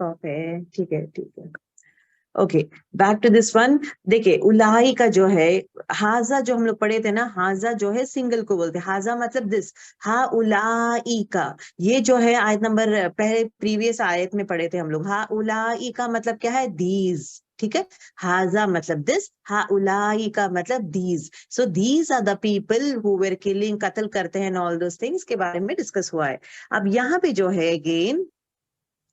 Of है, ठीक है ठीक है। Okay, back to this one. देखिए उलाई का जो है, हाजा जो हम लोग पढ़े थे ना, हाजा जो है सिंगल को बोलते हैं, हाजा मतलब दिस, हा उलाई का, ये जो है आयत नंबर पहले प्रीवियस आयत में पढ़े थे हम लोग, हा उलाई का मतलब क्या है, दीज, ठीक है। हाजा मतलब दिस, हा उलाई का मतलब these. So these are the people who were killing, कत्ल करते हैं, ऑल दोस थिंग्स के बारे में डिस्कस हुआ है। अब यहाँ पे जो है अगेन,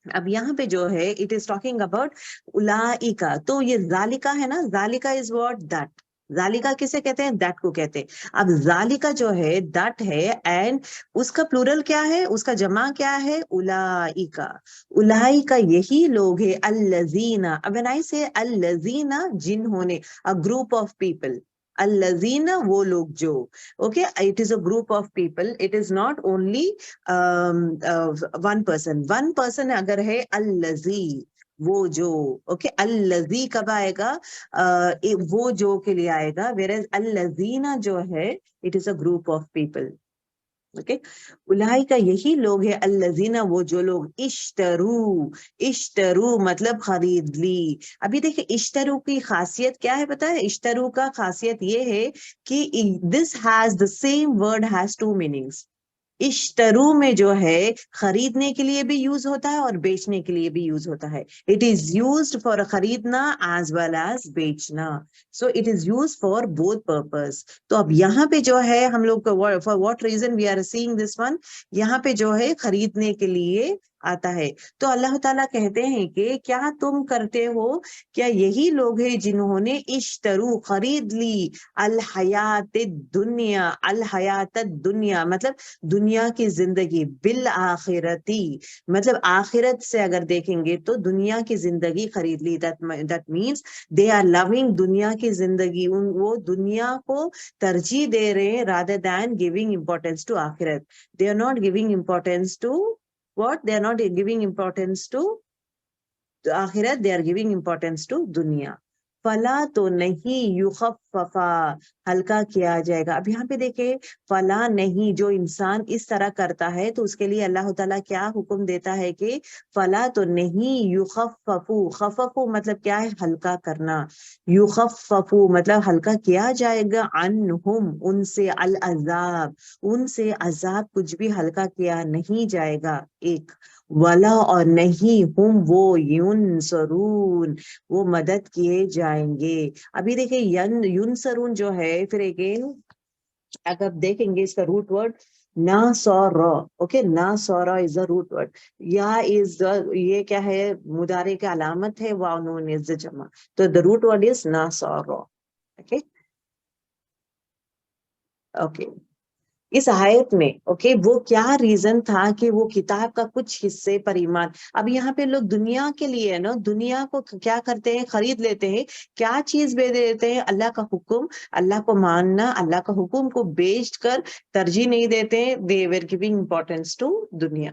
अब यहाँ पे जो है इट इज टॉकिंग अबाउट उलाइका, तो ये जालिका है ना, जालिका इज व्हाट, दैट। जालिका किसे कहते हैं, दैट को कहते हैं। अब जालिका जो है दैट है, एंड उसका प्लूरल क्या है, उसका जमा क्या है, उलाइका। उलाइका यही लोग है, अल्लजीना, अब व्हेन आई से अल्लजीना, जिन्होंने, अ ग्रुप ऑफ पीपल, अल्लजीना वो लोग जो, okay, it is a group of people, it is not only one person, one person अगर है अल्लजी, वो जो, ओके, अल्लजी कब आएगा, वो जो के लिए आएगा, वेरएज अल्लजीना जो है it is a group of people, okay. उलाई का यही लोग है, अल्लजीना वो जो लोग, इश्तरू, इश्तरू मतलब खरीद ली। अभी देखिए इश्तरू की खासियत क्या है पता है, इश्तरू का खासियत ये है कि this has the same word has two meanings. इश्तरू में जो है खरीदने के लिए भी यूज होता है और बेचने के लिए भी यूज होता है। इट इज यूज्ड फॉर खरीदना एज वेल एज बेचना, so it is use for both purpose. तो अब यहाँ पे जो है हम लोग, for what reason we are seeing this one, यहाँ पे जो है खरीदने के लिए आता है। तो अल्लाह ताला कहते हैं कि क्या तुम करते हो, क्या यही लोग हैं जिन्होंने इश्तरू खरीद ली, अल हयात दुनिया, अल हयात दुनिया मतलब दुनिया की जिंदगी, बिल आखिरती मतलब आखिरत से अगर देखेंगे तो दुनिया की जिंदगी खरीद ली, that means they are loving दुनिया की जिंदगी, वो दुनिया को तरजीह दे रहे हैं rather than giving importance to आखिरत। They are not giving importance to what, they are not giving importance to आखिरत, they are giving importance to दुनिया। फला तो नहीं, युखफ्फफा हल्का किया जाएगा। अब यहाँ पे देखे, फला नहीं, जो इंसान इस तरह करता है तो उसके लिए अल्लाह ताला क्या हुक्म देता है कि फला तो नहीं, युखफ्फफू, खफफू मतलब क्या है, हल्का करना, युखफ्फफू मतलब हल्का किया जाएगा, अन्हुम उनसे, अल अजाब उनसे अजाब कुछ भी हल्का किया नहीं जाएगा, एक, वला और नहीं, हुम वो, युनसरून वो मदद किए जाएंगे। अभी देखिए युनसरून जो है, फिर अगेन अगर देखेंगे इसका रूट वर्ड ना सौर, ओके, ना सौरा इज द रूट वर्ड, या इज द, ये क्या है, मुदारे की अलामत है, वाव नून इज द जमा, तो द रूट वर्ड इज ना सौर, ओके ओके। इस आयत में, ओके, वो क्या रीजन था कि वो किताब का कुछ हिस्से पर ईमान, अब यहाँ पे लोग दुनिया के लिए है ना, दुनिया को क्या करते हैं, खरीद लेते हैं, क्या चीज बेच देते हैं, अल्लाह का हुक्म, अल्लाह को मानना, अल्लाह का हुक्म को बेच कर तरजीह नहीं देते हैं, they were giving importance to दुनिया।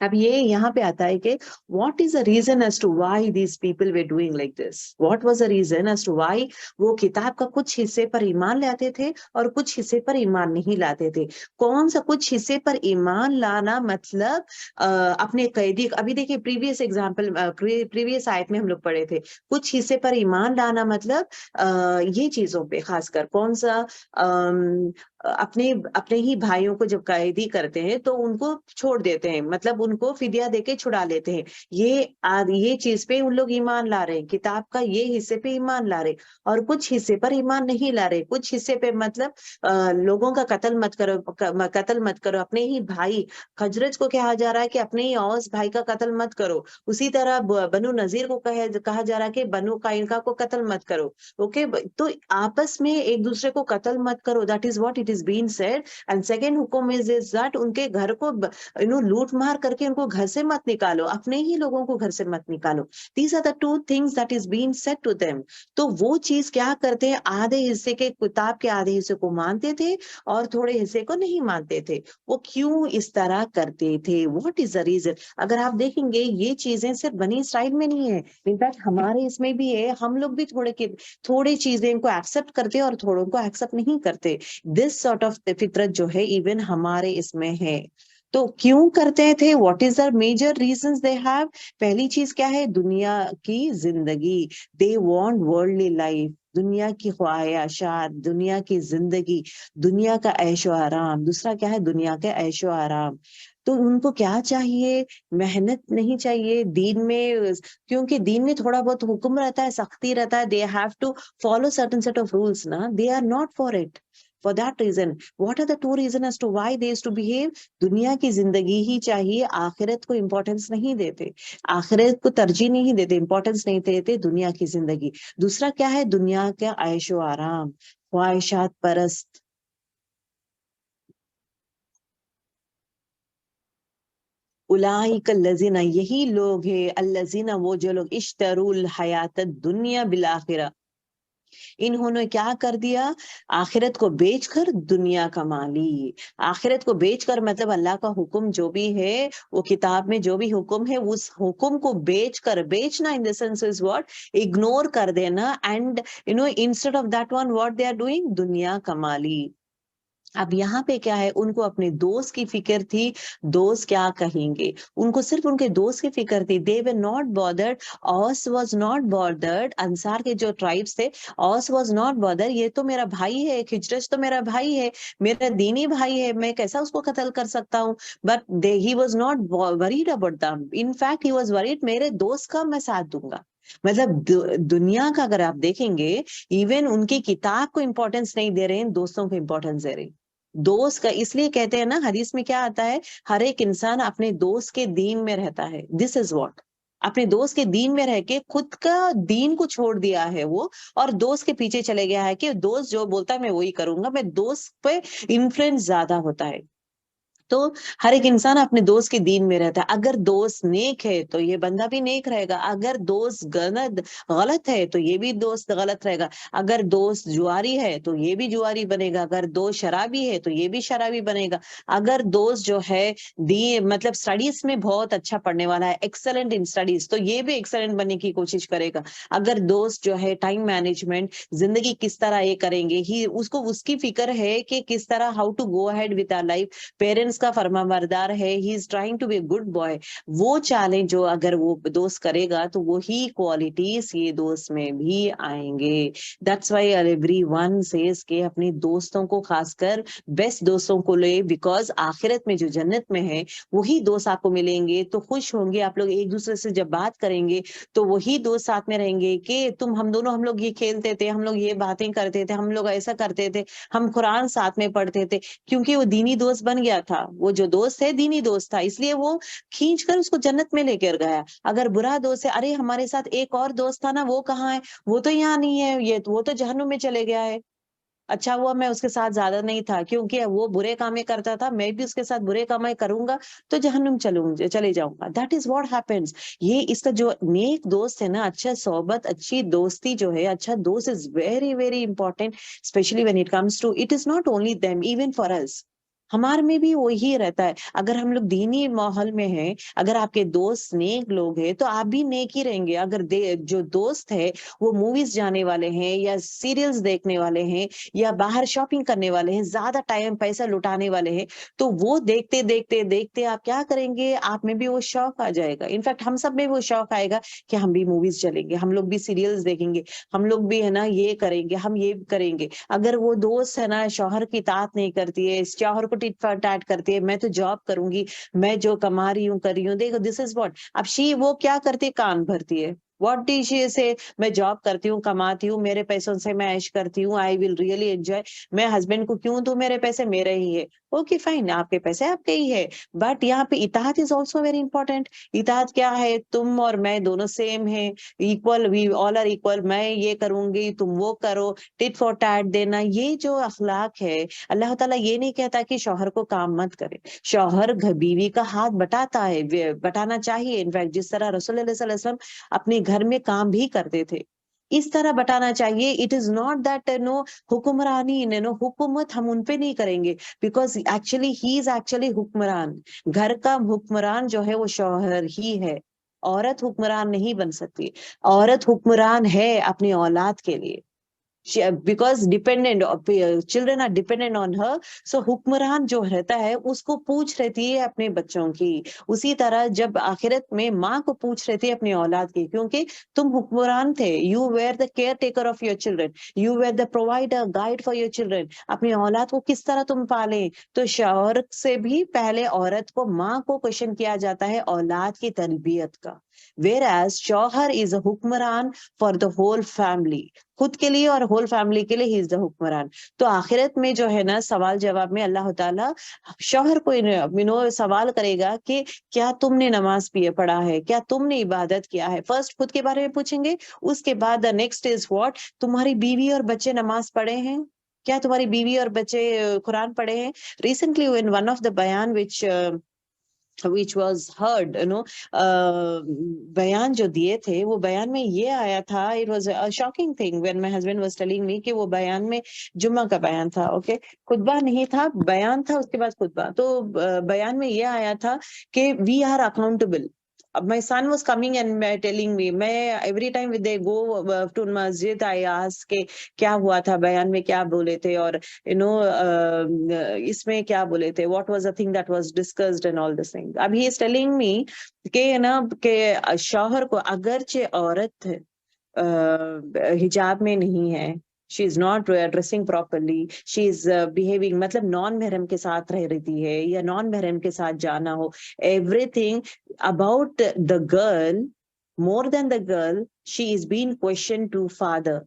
अब ये यहाँ पे आता है कि what is the reason as to why these people were doing like this, what was the reason as to why वो किताब का कुछ हिस्से पर ईमान लाते थे और कुछ हिस्से पर ईमान नहीं लाते थे। कौन सा कुछ हिस्से पर ईमान लाना मतलब, अपने कैदी, अभी देखिए प्रीवियस एग्जाम्पल, प्रीवियस आयत में हम लोग पढ़े थे, कुछ हिस्से पर ईमान लाना मतलब ये चीजों पे खासकर कौन सा, अपने अपने ही भाइयों को जब कैदी करते हैं तो उनको छोड़ देते हैं, मतलब उनको फिदिया देके छुड़ा लेते हैं, ये चीज पे उन लोग ईमान ला रहे हैं, किताब का ये हिस्से पे ईमान ला रहे, और कुछ हिस्से पर ईमान नहीं ला रहे, कुछ हिस्से पे मतलब लोगों का कत्ल मत करो, कत्ल मत करो, अपने ही भाई खजरज को कहा जा रहा है कि अपने ही औस भाई का कत्ल मत करो, उसी तरह बनु नजीर को कहा जा रहा है कि बनु काइनका को कत्ल मत करो, ओके। तो आपस में एक दूसरे को कत्ल मत करो, that is what it is been said. And second हुक्म इज दैट उनके घर को लूट मार करके उनको घर से मत निकालो, अपने ही लोगों को घर से मत निकालो। These are the two things that is been said to them. तो वो चीज क्या करते हैं, आधे हिस्से के, किताब के आधे हिस्से को मानते थे और थोड़े हिस्से को नहीं मानते थे। वो क्यों इस तरह करते थे, व्हाट इज द रीजन। अगर आप देखेंगे ये चीजें सिर्फ बनी इसराइल में नहीं है, इनफैक्ट हमारे इसमें भी है, हम लोग भी थोड़े चीजें को एक्सेप्ट करते और थोड़ों को एक्सेप्ट नहीं करते। दिस सॉर्ट ऑफ फितरत जो है इवन हमारे इसमें है। तो क्यों करते थे, what is the major reasons they have? पहली चीज क्या है, दुनिया की जिंदगी, दे वांट वर्ल्डली लाइफ, दुनिया की ख्वाहिशात, दुनिया की जिंदगी, दुनिया का ऐशो आराम। दूसरा क्या है, दुनिया के ऐशो आराम। तो उनको क्या चाहिए, मेहनत नहीं चाहिए दीन में, क्योंकि दीन में थोड़ा बहुत हुक्म रहता है, सख्ती रहता है, they have to follow certain set of rules ना, they are not for it. For that reason, what are the two reason as to why they to behave? दुनिया की जिंदगी ही चाहिए, आखिरत को इंपॉर्टेंस नहीं देते, आखिरत को तरजीह नहीं देते, इंपॉर्टेंस नहीं देते, दुनिया की जिंदगी। दूसरा क्या है, दुनिया का ऐशो आराम, ख्वाहिशात परस्त। उलाइक अल्लज़ीना, यही लोग हैं, अल्लज़ीना वो जो लोग, इश्तरुल हयात दुनिया बिल आखिरा, इन्होंने क्या कर दिया, आखिरत को बेचकर दुनिया कमा ली। आखिरत को बेचकर मतलब अल्लाह का हुक्म जो भी है, वो किताब में जो भी हुक्म है, उस हुक्म को बेचकर, बेचना in the sense is what, ignore कर देना, and instead of that one what they are doing, दुनिया कमा ली। अब यहाँ पे क्या है, उनको अपने दोस्त की फिक्र थी, दोस्त क्या कहेंगे, उनको सिर्फ उनके दोस्त की फिक्र थी। दे वर नॉट बॉदर्ड, औस वाज नॉट बॉदर्ड, अंसार के जो ट्राइब्स थे, औस वाज नॉट बॉदर्ड, ये तो मेरा भाई है, खिजरज तो मेरा भाई है, मेरा दीनी भाई है, मैं कैसा उसको कत्ल कर सकता हूँ। But they he was not worried about them, in fact he was worried, मेरे दोस्त का मैं साथ दूंगा। मतलब दुनिया का अगर आप देखेंगे, इवन उनकी किताब को इंपॉर्टेंस नहीं दे रहे हैं, दोस्तों को इंपॉर्टेंस दे रहे हैं। दोस्त का, इसलिए कहते हैं ना, हदीस में क्या आता है, हर एक इंसान अपने दोस्त के दीन में रहता है, दिस इज व्हाट, अपने दोस्त के दीन में रह के खुद का दीन को छोड़ दिया है वो, और दोस्त के पीछे चले गया है कि दोस्त जो बोलता है मैं वही करूंगा, मैं दोस्त पे इन्फ्लुएंस ज्यादा होता है। तो हर एक इंसान अपने दोस्त के दीन में रहता है। अगर दोस्त नेक है तो ये बंदा भी नेक रहेगा, अगर दोस्त गलत गलत है तो ये भी दोस्त गलत रहेगा, अगर दोस्त जुआरी है तो ये भी जुआरी बनेगा, अगर दोस्त शराबी है तो ये भी शराबी बनेगा, अगर दोस्त जो है दी मतलब स्टडीज में बहुत अच्छा पढ़ने वाला है, एक्सेलेंट इन स्टडीज, तो ये भी एक्सेलेंट बनने की कोशिश करेगा। अगर दोस्त जो है टाइम मैनेजमेंट, जिंदगी किस तरह ये करेंगे, ही उसको उसकी फिक्र है कि किस तरह how to go ahead with our life, parents का फरमाबरदार है, he is trying to be good boy, वो चाले जो अगर वो दोस्त करेगा तो वो ही क्वालिटीज ये दोस्त में भी आएंगे। दैट्स व्हाई एवरीवन सेज के अपने दोस्तों को, खासकर बेस्ट दोस्तों को ले, बिकॉज आखिरत में जो जन्नत में है वही दोस्त आपको मिलेंगे, तो खुश होंगे आप लोग, एक दूसरे से जब बात करेंगे तो वही दोस्त साथ में रहेंगे कि हम लोग ये खेलते थे, हम लोग ये बातें करते थे, हम लोग ऐसा करते थे, हम कुरान साथ में पढ़ते थे, क्योंकि वो दीनी दोस्त बन गया था, वो जो दोस्त है दीनी दोस्त था, इसलिए वो खींच कर उसको जन्नत में लेकर गया। अगर बुरा दोस्त है, अरे हमारे साथ एक और दोस्त था ना, वो कहाँ है, वो तो यहाँ नहीं है, ये वो तो जहन्नुम में चले गया है। अच्छा हुआ मैं उसके साथ ज्यादा नहीं था, क्योंकि वो बुरे कामें करता था, मैं भी उसके साथ बुरे कामें करूंगा तो जहन्नुम चले जाऊंगा। That is what happens. ये इसका जो नेक दोस्त है ना, अच्छा सोबत, अच्छी दोस्ती जो है, अच्छा दोस्त is very very important, especially when it comes to, it is not only them, even for us, हमारे में भी वही रहता है। अगर हम लोग दीनी माहौल में हैं, अगर आपके दोस्त नेक लोग हैं तो आप भी नेक ही रहेंगे। अगर जो दोस्त है वो मूवीज जाने वाले हैं, या सीरियल्स देखने वाले हैं, या बाहर शॉपिंग करने वाले हैं, ज्यादा टाइम पैसा लुटाने वाले हैं, तो वो देखते देखते देखते आप क्या करेंगे, आप में भी वो शौक आ जाएगा। इनफैक्ट हम सब में वो शौक आएगा कि हम भी मूवीज चलेंगे, हम लोग भी सीरियल्स देखेंगे, हम लोग भी है ना ये करेंगे, हम ये करेंगे। अगर वो दोस्त है ना शौहर की इताअत नहीं करती है, शौहर को टिट फॉर टैट करती है, मैं तो जॉब करूंगी, मैं जो कमा रही हूँ कर रही हूँ, देखो दिस इज व्हाट, अब शी वो क्या करती है, कान भरती है। व्हाट डी शी से, मैं जॉब करती हूँ, कमाती हूँ, मेरे पैसों से मैं ऐश करती हूँ, आई विल रियली एंजॉय, मैं हस्बैंड को क्यों दूं, मेरे पैसे मेरे ही है। ओके फाइन, आपके पैसे आपके ही है, बट यहाँ पे इताअत इज ऑल्सो वेरी इंपॉर्टेंट। इताअत क्या है, तुम और मैं दोनों सेम है, equal, we all are equal, मैं ये करूंगी तुम वो करो, टिट फॉर टैट देना, ये जो अखलाक है, अल्लाह ताला ये नहीं कहता कि शौहर को काम मत करे, शौहर बीवी का हाथ बटाता है, बटाना चाहिए। इनफैक्ट जिस तरह रसूल सल्लल्लाहु अलैहि वसल्लम अपने घर में काम भी करते थे, इस तरह बटाना चाहिए। It is not that no हुक्मरानी नो हुकूमत हम उन पे नहीं करेंगे, because actually he is actually हुक्मरान, घर का हुक्मरान जो है वो शौहर ही है, औरत हुक्मरान नहीं बन सकती। औरत हुक्मरान है अपनी औलाद के लिए, because dependent, children are dependent on her, so हुक्मरान जो रहता है उसको पूछ रहती है अपने बच्चों की। उसी तरह जब आखिरत में माँ को पूछ रहती है अपनी औलाद की, क्योंकि तुम हुक्मरान थे, you were the care taker of your children, you were the provider guide for your children. अपनी औलाद को किस तरह तुम पाले, तो शौहर से भी पहले औरत को, माँ को क्वेश्चन किया जाता है औलाद की तरबियत का। Whereas शौहर इज अ हुक्मरान फॉर द होल फैमिली, खुद के लिए और होल फैमिली के लिए ही इज द हुक्मरान। तो आखिरत में जो है ना, सवाल जवाब में अल्लाह ताला शौहर को सवाल करेगा कि क्या तुमने नमाज पढ़ा है, क्या तुमने इबादत किया है। फर्स्ट खुद के बारे में पूछेंगे, उसके बाद द नेक्स्ट इज व्हाट, तुम्हारी बीवी और बच्चे नमाज पढ़े हैं, क्या तुम्हारी बीवी और बच्चे कुरान पढ़े हैं। Recently in one of the बयान which was heard, बयान जो दिए थे, वो बयान में ये आया था, it was a shocking thing when my husband was telling me कि वो बयान में, जुम्मा का बयान था, ओके, खुतबा नहीं था, बयान था, उसके बाद खुतबा। तो बयान में ये आया था कि we are accountable। My son was coming and telling me, मैं every time they go to masjid, I ask के क्या हुआ था, बयान में क्या बोले थे, और इसमें क्या बोले थे, what was the thing that was discussed and all this thing। अब he is telling me कि कि शौहर को अगरचे औरत हिजाब में नहीं है, she is not dressing properly, she is behaving, मतलब नॉन महरम के साथ रह रही है या नॉन महरम के साथ जाना हो, everything about the girl, more than the girl, she is been question to father,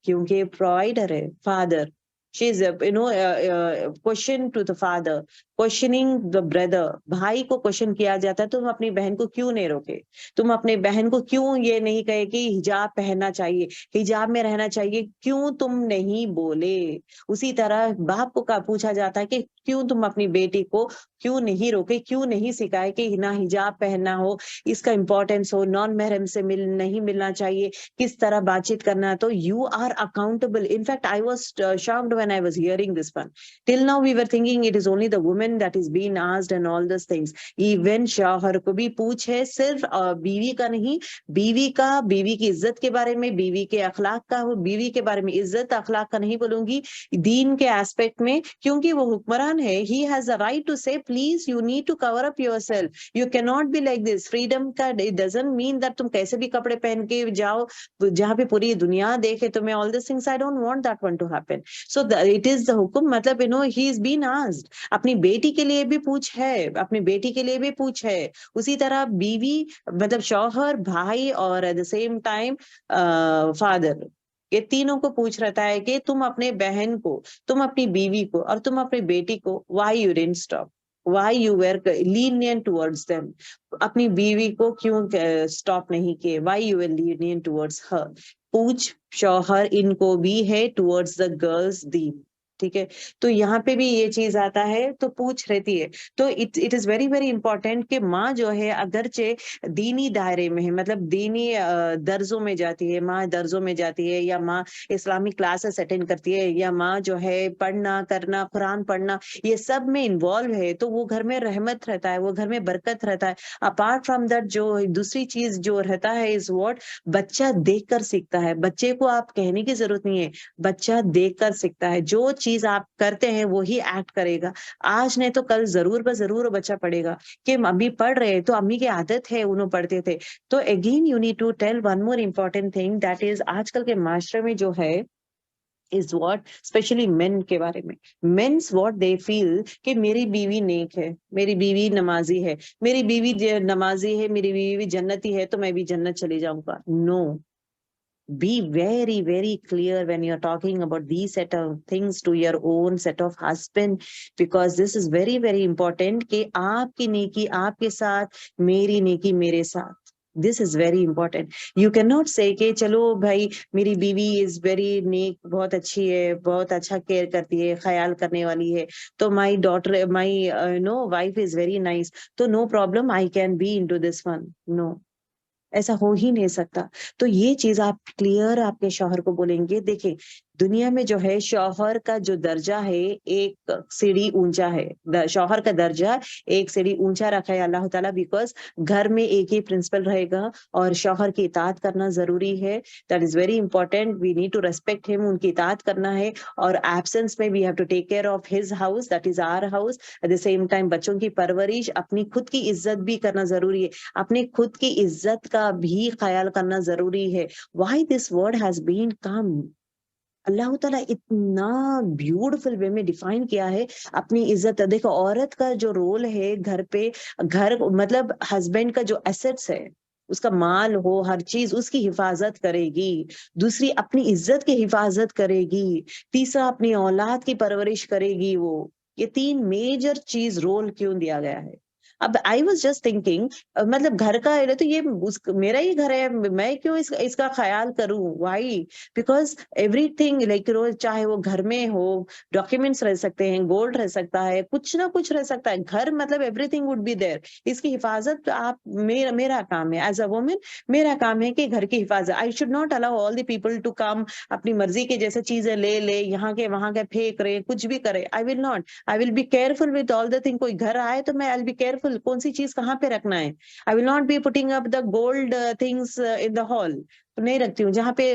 क्योंकि प्रोवाइडर है father. She is question to the father, questioning the brother, भाई को क्वेश्चन किया जाता है, तुम अपनी बहन को क्यों नहीं रोके, तुम अपने बहन को क्यों ये नहीं कहे कि हिजाब पहनना चाहिए, हिजाब में रहना चाहिए, क्यों तुम नहीं बोले। उसी तरह बाप को का पूछा जाता है कि क्यों तुम अपनी बेटी को क्यों नहीं रोके, क्यों नहीं सिखाए कि ना हिजाब पहनना हो, इसका इंपॉर्टेंस हो, नॉन महरम से नहीं मिलना चाहिए, किस तरह बातचीत करना है। तो you are accountable. In fact I was shocked when I was hearing this one. Till now we were thinking it is only the woman that is being asked and all these things। even शौहर को भी पूछ है, सिर्फ बीवी का नहीं, बीवी का, बीवी की इज्जत के बारे में, बीवी के अखलाक का, बीवी के बारे में, इज्जत अखलाक का नहीं बोलूंगी, दीन के एस्पेक्ट में, क्योंकि वो हुक्मरान है। he has a right to say please you need to cover up yourself, you cannot be like this। Freedom का it doesn't mean that तुम कैसे भी कपड़े पहन के जाओ जहां पे पूरी दुनिया देखे तुम्हें, all these things I don't want that one to happen। so it is the हुक्म, मतलब he is being asked। अपनी बेटी के लिए भी पूछ है, अपनी बेटी के लिए भी पूछ है। उसी तरह बीवी, मतलब शौहर, भाई और eight the same time father, ये तीनों को पूछ रहता है कि तुम अपने बहन को, तुम अपनी बीवी को और तुम अपनी बेटी को, why you didn't stop, why you were lenient towards them, अपनी बीवी को क्यों स्टॉप नहीं किए, why you were lenient towards her. पूछ शौहर इनको भी है टुवर्ड्स द गर्ल्स दी, ठीक है। तो यहाँ पे भी ये चीज आता है, तो पूछ रहती है। तो it is very very important कि माँ जो है अगरचे दीनी दायरे में है, मतलब दीनी दर्जों में जाती है, माँ दर्जों में जाती है, या माँ इस्लामिक क्लासेस अटेंड करती है, या माँ जो है पढ़ना करना, कुरान पढ़ना, ये सब में इन्वॉल्व है, तो वो घर में रहमत रहता है, वो घर में बरकत रहता है। अपार्ट फ्रॉम दैट जो दूसरी चीज जो रहता है इज व्हाट, बच्चा देख कर सीखता है। बच्चे को आप कहने की जरूरत नहीं है, बच्चा देख कर सीखता है, जो चीज आप करते हैं वो ही एक्ट करेगा। आज नहीं तो कल जरूर जरूर बच्चा पढ़ेगा कि अम्मी पढ़ रहे, तो अम्मी की आदत है, उन्होंने पढ़ते थे। तो again you need to tell one more important thing, that is आजकल के माशरे में जो है is what, स्पेशली मेन के बारे में, मेन्स व्हाट दे फील कि मेरी बीवी नेक है, मेरी बीवी नमाजी है, मेरी बीवी नमाजी है, मेरी बीवी जन्नती है, तो मैं भी जन्नत चली जाऊंगा। No, be very very clear when you're talking about these set of things to your own set of husband, because this is very very important कि आपकी नेकी आपके साथ, मेरी नेकी मेरे साथ। This is very important। You cannot say कि चलो भाई मेरी बीवी is very नेक, बहुत अच्छी है, बहुत अच्छा केयर करती है, ख्याल करने वाली है, तो my daughter, my wife is very nice, तो no problem, I can be into this one। No, ऐसा हो ही नहीं सकता। तो ये चीज आप क्लियर आपके शौहर को बोलेंगे, देखिए दुनिया में जो है शौहर का जो दर्जा है एक सीढ़ी ऊंचा है, शौहर का दर्जा एक सीढ़ी ऊंचा रखा है अल्लाह ताला, बिकॉज घर में एक ही प्रिंसिपल रहेगा और शौहर की इताअत करना जरूरी है। That is very important, we need to respect him, उनकी इताअत करना है। और एब्सेंस में we have to take care of his house, that is our house. At the same time बच्चों की परवरिश, अपनी खुद की इज्जत भी करना जरूरी है, अपनी खुद की इज्जत का भी ख्याल करना जरूरी है। Why this word has been come, अल्लाह ताला इतना ब्यूटीफुल वे में डिफाइन किया है अपनी इज्जत। देखो औरत का जो रोल है घर पे, घर मतलब हस्बैंड का जो एसेट्स है, उसका माल हो हर चीज उसकी हिफाजत करेगी, दूसरी अपनी इज्जत की हिफाजत करेगी, तीसरा अपनी औलाद की परवरिश करेगी। वो ये तीन मेजर चीज रोल क्यों दिया गया है। अब आई वॉज जस्ट थिंकिंग, मतलब घर का है तो ये मेरा ही घर है, मैं क्यों इसका ख्याल करूं, वाई, बिकॉज एवरीथिंग लाइक चाहे वो घर में हो, डॉक्यूमेंट्स रह सकते हैं, गोल्ड रह सकता है, कुछ ना कुछ रह सकता है, घर मतलब एवरीथिंग वुड बी देयर, इसकी हिफाजत आप मेरा काम है एज अ वुमेन, मेरा काम है कि घर की हिफाजत। I should not allow all the people to come, अपनी मर्जी के जैसे चीजें ले यहाँ के वहां के फेंक रहे, कुछ भी करे। आई will not, I will be careful with all the thing. कोई घर आए तो मैं आई विल बी केयरफुल कौन सी चीज कहाँ पे रखना है। आई will not be putting up the gold things in the hall, तो नहीं रखती हूँ। जहाँ पे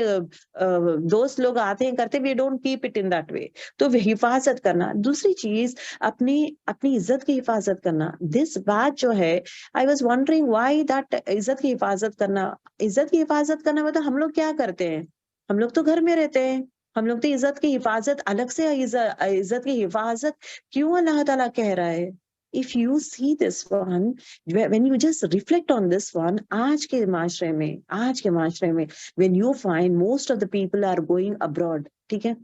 दोस्त लोग आते हैं करते, we don't keep it in that way. तो हिफाजत करना। दूसरी चीज अपनी अपनी इज्जत की हिफाजत करना। दिस बात जो है, I was wondering why that, इज्जत की हिफाजत करना। इज्जत की हिफाजत करना मतलब हम लोग क्या करते हैं, हम लोग तो घर में रहते हैं, हम लोग तो इज्जत की हिफाजत अलग से, इज्जत की हिफाजत क्यों अल्लाह ताला कह रहा है। If you see this one, when you just reflect on this one, आज के माशरे में when you find most of the people are going abroad, ठीक है,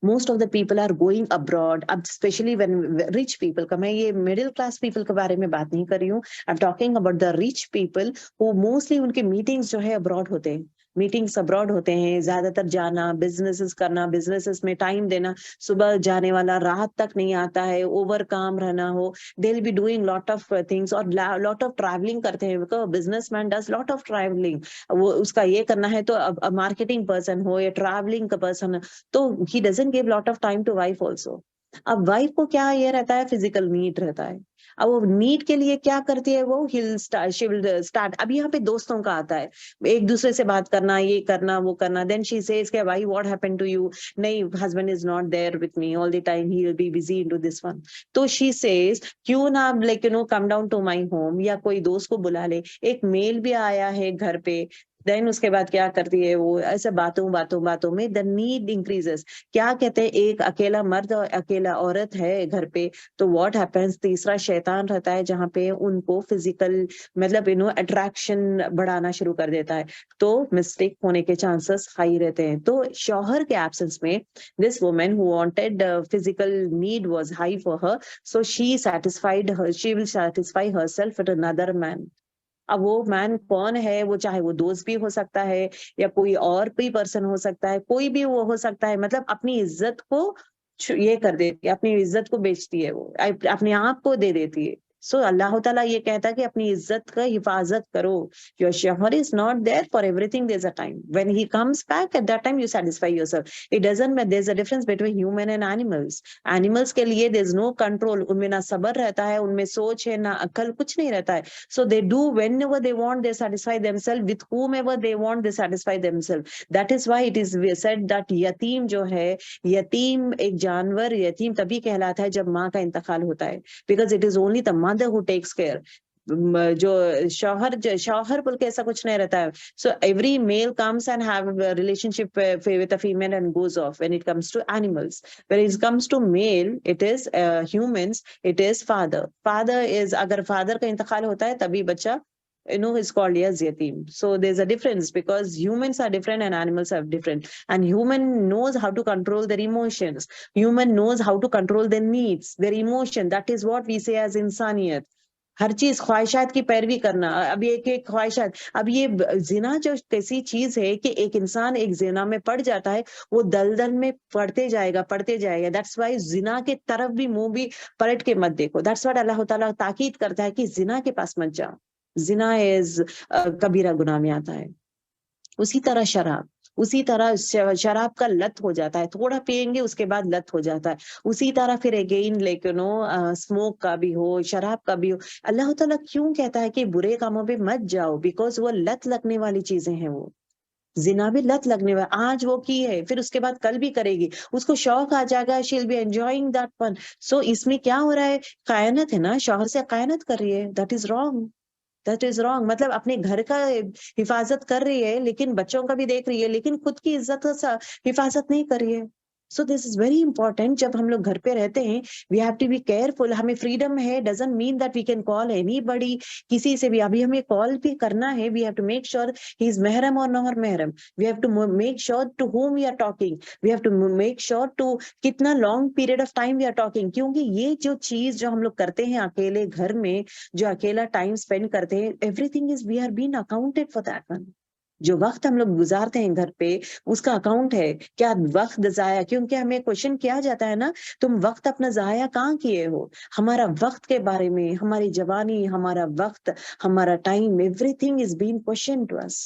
most of the people are going abroad, अब especially when rich people का, मैं ये middle class people के बारे में बात नहीं कर रही हूँ, I'm talking about the rich people who mostly उनके meetings जो है abroad होते हैं, मीटिंग्स अब्रॉड होते हैं, ज्यादातर जाना, बिजनेसेस करना, बिजनेसेस में टाइम देना, सुबह जाने वाला रात तक नहीं आता है, ओवर काम रहना हो, they will be doing lot of things, और लॉट ऑफ ट्रैवलिंग करते हैं, because businessman does lot of travelling. वो उसका ये करना है तो अब मार्केटिंग पर्सन हो या ट्रैवलिंग का पर्सन, तो he doesn't give lot of time to wife also. अब वाइफ को क्या ये रहता है, फिजिकल नीड रहता है। अब वो नीड के लिए क्या करती है, वो शी विल स्टार्ट। अब यहाँ पे दोस्तों का आता है, एक दूसरे से बात करना, ये करना वो करना, देन शी सेज के भाई व्हाट हैपेंड टू यू, नहीं husband is not there with me all the time, he will be busy into this one. तो शी सेज क्यों ना like come down to my home, या कोई दोस्त को बुला ले, एक मेल भी आया है घर पे। देन उसके बाद क्या करती है वो, ऐसे बातों में द नीड इंक्रीजेस। क्या कहते हैं, एक अकेला मर्द और अकेला औरत है घर पे, तो व्हाट हैपेंस, तीसरा शैतान रहता है जहाँ पे उनको फिजिकल मतलब अट्रैक्शन बढ़ाना शुरू कर देता है, तो मिस्टेक होने के चांसेस हाई रहते हैं। तो शौहर के एब्सेंस में this woman who wanted physical need was high for her, so she will satisfy herself with another man. अब वो मैन कौन है, वो चाहे वो दोस्त भी हो सकता है या कोई और भी पर्सन हो सकता है, कोई भी वो हो सकता है, मतलब अपनी इज्जत को ये कर देती है, अपनी इज्जत को बेचती है, वो अपने आप को दे देती है। सो अल्लाह ताला ये कहता है कि अपनी इज्जत का हिफाजत करो। योर शौहर is not there for everything, there is a time when he comes back, at that time you satisfy yourself. It doesn't matter, there is a difference between human and animals. Animals के लिए there is no control, उनमें ना सब्र रहता है, उनमें सोच है ना अक्ल, कुछ नहीं रहता है। So they do whenever they want, they satisfy themselves, with whomever they want, they satisfy themselves. That is why it is said that यतीम जो है, यतीम एक जानवर यतीम तभी कहलाता है जब माँ का इंतकाल होता है, because it is only the mother who takes care. जो शौहर बोल के ऐसा कुछ नहीं रहता है। So every male comes and have a relationship with a female and goes off when it comes to animals. When it comes to male, it is humans, it is father. Father is, अगर father का इंतकाल होता है तभी बच्चा is called as yatim. So there's a difference, because humans are different and animals are different. And human knows how to control their emotions. Human knows how to control their needs, their emotion. That is what we say as इंसानियत। हर चीज ख्वाहिशात की पैरवी करना। अब एक एक ख्वाहिशात, अब ये जिना जो कैसी चीज है कि एक इंसान एक जिना में पड़ जाता है, वो दलदल में पड़ते जाएगा। दैट्स वाई जिना के तरफ भी मुंह भी पलट के मत देखो। दैट्स व्हाट अल्लाह ताला ताकीद करता है कि जिना के पास मत जाओ। जिना इज कबीरा गुनाह में आता है। उसी तरह शराब, उसी तरह शराब का लत हो जाता है, थोड़ा पिएंगे उसके बाद लत हो जाता है। उसी तरह फिर अगेन लाइक स्मोक का भी हो, शराब का भी हो। अल्लाह ताला क्यों कहता है कि बुरे कामों पे मत जाओ? बिकॉज वो लत लगने वाली चीजें हैं। वो जिना भी लत लगने वाला, आज वो की है फिर उसके बाद कल भी करेगी, उसको शौक आ जाएगा, she will be enjoying that fun. So इसमें क्या हो रहा है? कायनत है ना, शौहर से कायनत कर रही है, that is wrong. That is wrong. मतलब अपने घर का हिफाजत कर रही है, लेकिन बच्चों का भी देख रही है, लेकिन खुद की इज्जत का हिफाजत नहीं कर रही है। So this is very important. जब हम लोग घर पे रहते हैं, we have to be careful. हमें फ्रीडम है, doesn't mean that we can call anybody, किसी से भी। अभी हमें कॉल भी करना है, we have to make sure he is महरम और नॉट महरम। We have to make sure to whom we are talking. We have to make sure to कितना long period of time we are talking. क्योंकि ये जो चीज जो हम लोग करते हैं अकेले घर में, जो अकेला टाइम स्पेंड करते हैं, everything is we are been accounted for that one. जो वक्त हम लोग गुजारते हैं घर पे, उसका अकाउंट है। क्या वक्त जाया? क्योंकि हमें क्वेश्चन किया जाता है ना, तुम वक्त अपना जाया कहाँ किए हो? हमारा वक्त के बारे में, हमारी जवानी, हमारा वक्त, हमारा time, everything is been question to us.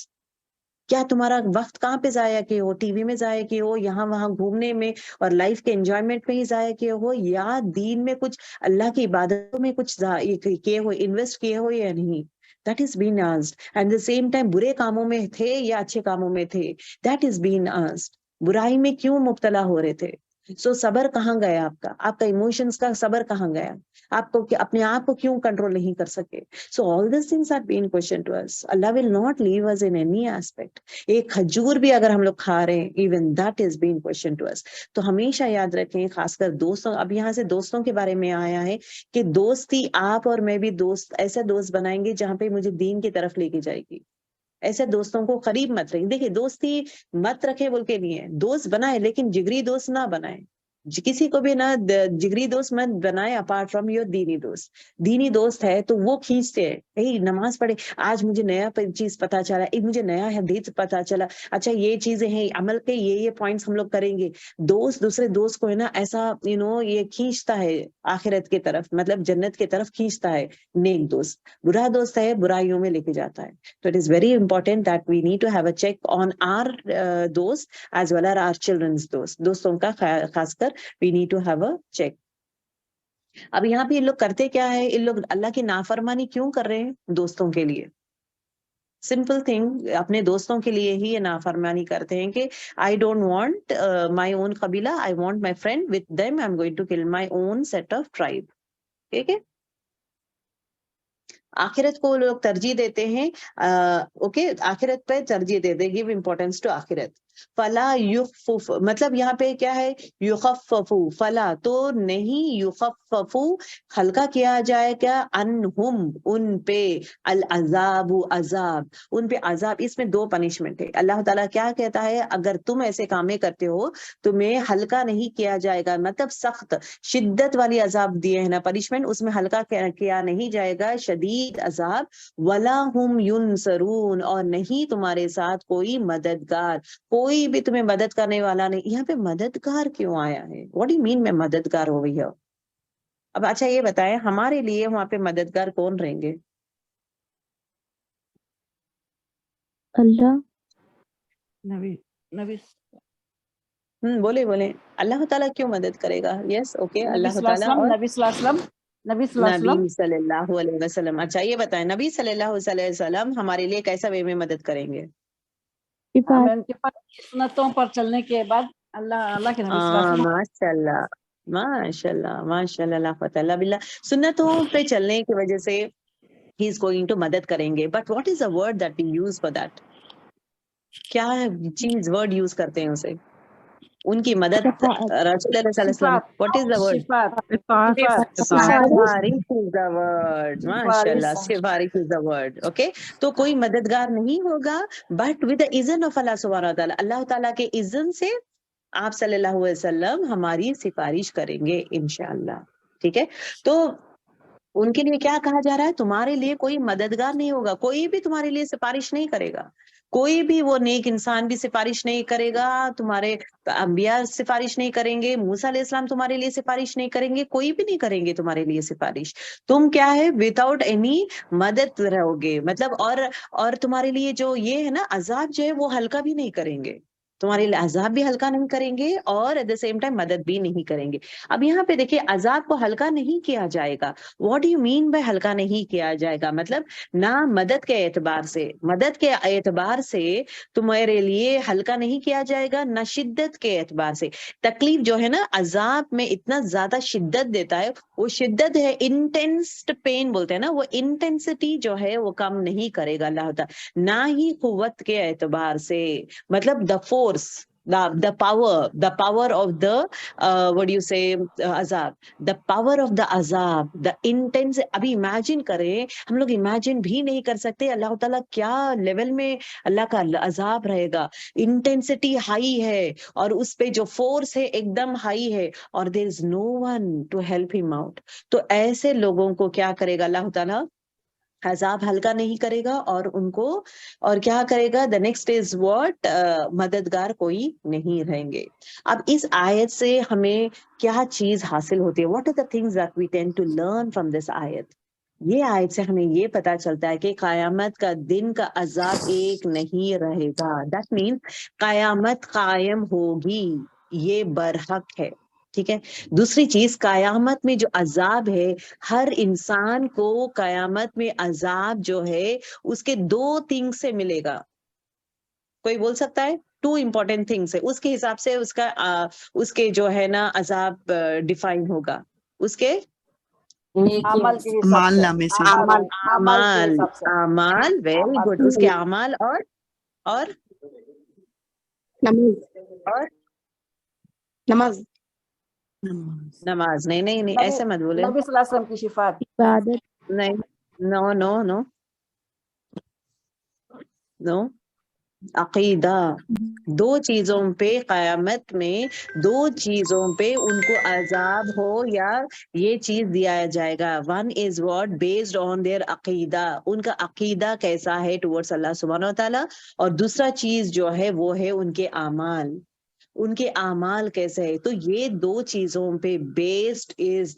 क्या तुम्हारा वक्त कहाँ पे जाया किए हो? टीवी में जाया किए हो, यहाँ वहां घूमने में और लाइफ के एंजॉयमेंट में ही जाया किए हो, या दीन में कुछ, अल्लाह की इबादतों में कुछ किए हो, इन्वेस्ट किए हो या नहीं? That is been asked. And the same time बुरे कामों में थे या अच्छे कामों में थे, दैट इज बीन आस्क्ड। बुराई में क्यों मुब्तला हो रहे थे? सो सबर कहाँ गया आपका? आपका इमोशंस का सबर कहाँ गया? आपको अपने आप को क्यों कंट्रोल नहीं कर सके? So all these things are being questioned to us. Allah will not leave us in any aspect. एक खजूर भी अगर हम लोग खा रहे हैं, even that is being questioned to us. तो हमेशा याद रखें, खासकर दोस्तों, अब यहाँ से दोस्तों के बारे में आया है कि दोस्ती, आप और मैं भी दोस्त, ऐसा दोस्त बनाएंगे जहां पे मुझे दीन की तरफ लेके जाएगी। ऐसे दोस्तों को करीब मत रखें। देखिए, दोस्ती मत रखे बोल के नहीं है, दोस्त बनाए, लेकिन जिगरी दोस्त ना बनाए। किसी को भी ना जिगरी दोस्त मत बनाए अपार्ट फ्रॉम योर दीनी दोस्त। दीनी दोस्त है तो वो खींचते हैं, यही नमाज पढ़े, आज मुझे नया चीज पता चला, एक मुझे नया हदीस पता चला, अच्छा ये चीजें हैं, अमल के ये पॉइंट्स हम लोग करेंगे। दोस्त दूसरे दोस्त को है ना ऐसा ये खींचता है आखिरत की तरफ, मतलब जन्नत की तरफ खींचता है। नेक दोस्त, बुरा दोस्त है बुराइयों में लेके जाता है। तो it is very important that we need to have a check on our दोस्त as well as our children's दोस्त। दोस्तों का खासकर we need to have a check। अब यहाँ पे इन लोग करते क्या है? इन लोग अल्लाह की नाफरमानी क्यों कर रहे हैं? दोस्तों के लिए। सिंपल थिंग, अपने दोस्तों के लिए ही ये नाफरमानी करते हैं कि I don't want my own कबीला, I want my friend, with them I am going to kill my own set of tribe. ठीक है, आखिरत को लोग तरजीह देते हैं। ओके, आखिरत पे तरजीह देते, गिव इंपॉर्टेंस टू आखिरत। फला युखफुफ, मतलब यहाँ पे क्या है? युखफफु, फला तो नहीं, युखफफु हल्का किया जाए क्या? अनहुम, उन पे, अल अजाबु अजाब, उन पे अजाब। इसमें दो पनिशमेंट है। अल्लाह ताला क्या कहता है? अगर तुम ऐसे कामें करते हो तुम्हें हल्का नहीं किया जाएगा, मतलब सख्त शिद्दत वाली अजाब दिए है ना पनिशमेंट, उसमें हल्का किया नहीं जाएगा, शदीद अजाब। वला हुम युनसरून, और नहीं तुम्हारे साथ कोई मददगार, कोई भी तुम्हें मदद करने वाला नहीं। यहाँ पे मददगार क्यों आया है? व्हाट डू यू मीन मैं मददगार हो गई है? अब अच्छा ये बताएं, हमारे लिए वहां पे मददगार कौन रहेंगे? अल्लाह। नबी नबी बोले बोले, अल्लाह ताला क्यों मदद करेगा? यस, ओके, अल्लाह ताला और नबी सल्लल्लाहु नबी सल्लल्लाहु अलैहि वसल्लम। अच्छा ये बताएं, नबी सल्लल्लाहु अलैहि वसल्लम हमारे लिए कैसा वे में मदद करेंगे? हमें उनके सुन्नतों पर चलने के बाद अल्लाह के नबी सल्लल्लाहु माशाल्लाह माशाल्लाह माशाल्लाह, ला क़ुव्वता इल्ला बिल्लाह। सुन्नतों पे चलने की वजह से ही इज गोइंग टू मदद करेंगे। But what is the word that we use for that? क्या चीज वर्ड यूज करते हैं उसे? उनकी मदद रसूलुल्लाह सल्लल्लाहु अलैहि वसल्लम, व्हाट इज द वर्ड? सिफारिश इज द वर्ड। माशाल्लाह, सिफारिश इज द वर्ड। ओके, तो कोई मददगार नहीं होगा बट विद द इज़्न ऑफ अल्लाह सुब्हानहू व तआला, अल्लाह ताला के इज़्न से आप सल्लल्लाहु अलैहि वसल्लम हमारी सिफारिश करेंगे इंशाअल्लाह। ठीक है, तो उनके लिए क्या कहा जा रहा है? तुम्हारे लिए कोई मददगार नहीं होगा, कोई भी तुम्हारे लिए सिफारिश नहीं करेगा, कोई भी वो नेक इंसान भी सिफारिश नहीं करेगा, तुम्हारे अंबिया सिफारिश नहीं करेंगे, मूसा अलैहिस्सलाम तुम्हारे लिए सिफारिश नहीं करेंगे, कोई भी नहीं करेंगे तुम्हारे लिए सिफारिश। तुम क्या है? विदाउट एनी मदद रहोगे, मतलब और तुम्हारे लिए जो ये है ना अजाब जो है वो हल्का भी नहीं करेंगे। तुम्हारे लिए अजाब भी हल्का नहीं करेंगे और एट द सेम टाइम मदद भी नहीं करेंगे। अब यहाँ पे देखिए अजाब को हल्का नहीं किया जाएगा। What do you mean by हल्का नहीं किया जाएगा? मतलब ना मदद के एतबार से तुम्हारे लिए हल्का नहीं किया जाएगा, ना शिद्दत के एतबार से। तकलीफ जो है ना अजाब में इतना ज्यादा शिद्दत देता है, वो शिद्दत है इंटेंस पेन बोलते हैं ना, वो इंटेंसिटी जो है वो कम नहीं करेगा अल्लाह ताला, ना ही कुव्वत के एतबार से। मतलब the force, the power of the what do you say azab, the power of the azab, the intense। अभी इमेजिन करें, हम लोग इमेजिन भी नहीं कर सकते अल्लाह ताला क्या लेवल में अल्लाह का अजाब रहेगा। इंटेंसिटी हाई है और उस पे जो फोर्स है एकदम हाई है, और there is no one to help him out. तो ऐसे लोगों को क्या करेगा अल्लाह ताला? अजाब हल्का नहीं करेगा और उनको, और क्या करेगा? द नेक्स्ट इज व्हाट, मददगार कोई नहीं रहेंगे। अब इस आयत से हमें क्या चीज हासिल होती है? What are the things that we tend to learn from this आयत? ये आयत से हमें ये पता चलता है कि कयामत का दिन का अजाब एक नहीं रहेगा। दैट मीन्स कयामत कायम होगी, ये बरहक है। ठीक है। दूसरी चीज, कयामत में जो अजाब है, हर इंसान को कयामत में अजाब जो है उसके दो थिंग्स से मिलेगा। कोई बोल सकता है? टू इंपॉर्टेंट थिंग्स है, उसके हिसाब से उसका उसके जो है ना अजाब डिफाइन होगा उसके अमल के हिसाब अमाल से, नामे से। अमल के अमाल। हिसाब से। अमाल, वेरी गुड। उसके अमाल और और नमाज नमाज। नहीं नहीं नहीं, ऐसे मत बोले। नबी सल्लल्लाहु अलैहि वसल्लम की शिफात। इबादत नहीं, नो नो नो नो, अकीदा। दो चीजों पे कयामत में, दो चीजों पे उनको अजाब हो या ये चीज दिया जाएगा। One is what, based on their अकीदा, उनका अकीदा कैसा है टुवर्ड्स अल्लाह सुब्हानहू व तआला। और दूसरा चीज जो है वो है उनके आमाल, उनके आमाल कैसे है। तो ये दो चीजों पे बेस्ड इज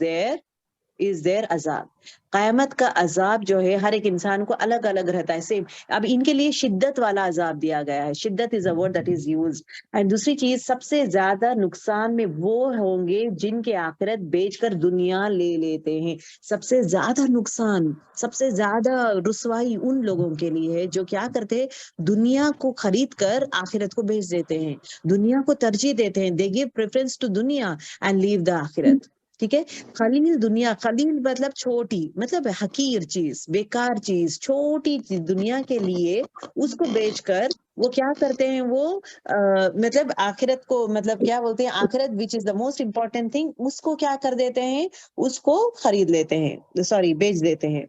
देयर अजाब। कयामत का अजाब जो है हर एक इंसान को अलग अलग रहता है, सेम। अब इनके लिए शिद्दत वाला अजाब दिया गया है, शिद्दत is a word that is used. And दूसरी चीज, सबसे ज्यादा नुकसान में वो होंगे जिनके आखिरत बेचकर दुनिया ले लेते हैं। सबसे ज्यादा नुकसान, सबसे ज्यादा रुसवाई उन लोगों के लिए है जो क्या करते हैं, दुनिया को खरीद कर आखिरत को बेच देते हैं, दुनिया को तरजीह देते हैं। दे गिव प्रेफरेंस टू दुनिया एंड लीव द आखिरत। ठीक है। खलील दुनिया, खलील मतलब छोटी, मतलब हकीर चीज, बेकार चीज, छोटी चीज दुनिया के लिए उसको बेचकर वो क्या करते हैं, वो मतलब आखिरत को, मतलब क्या बोलते हैं, आखिरत which is the most important thing, उसको क्या कर देते हैं, उसको खरीद लेते हैं, सॉरी बेच देते हैं।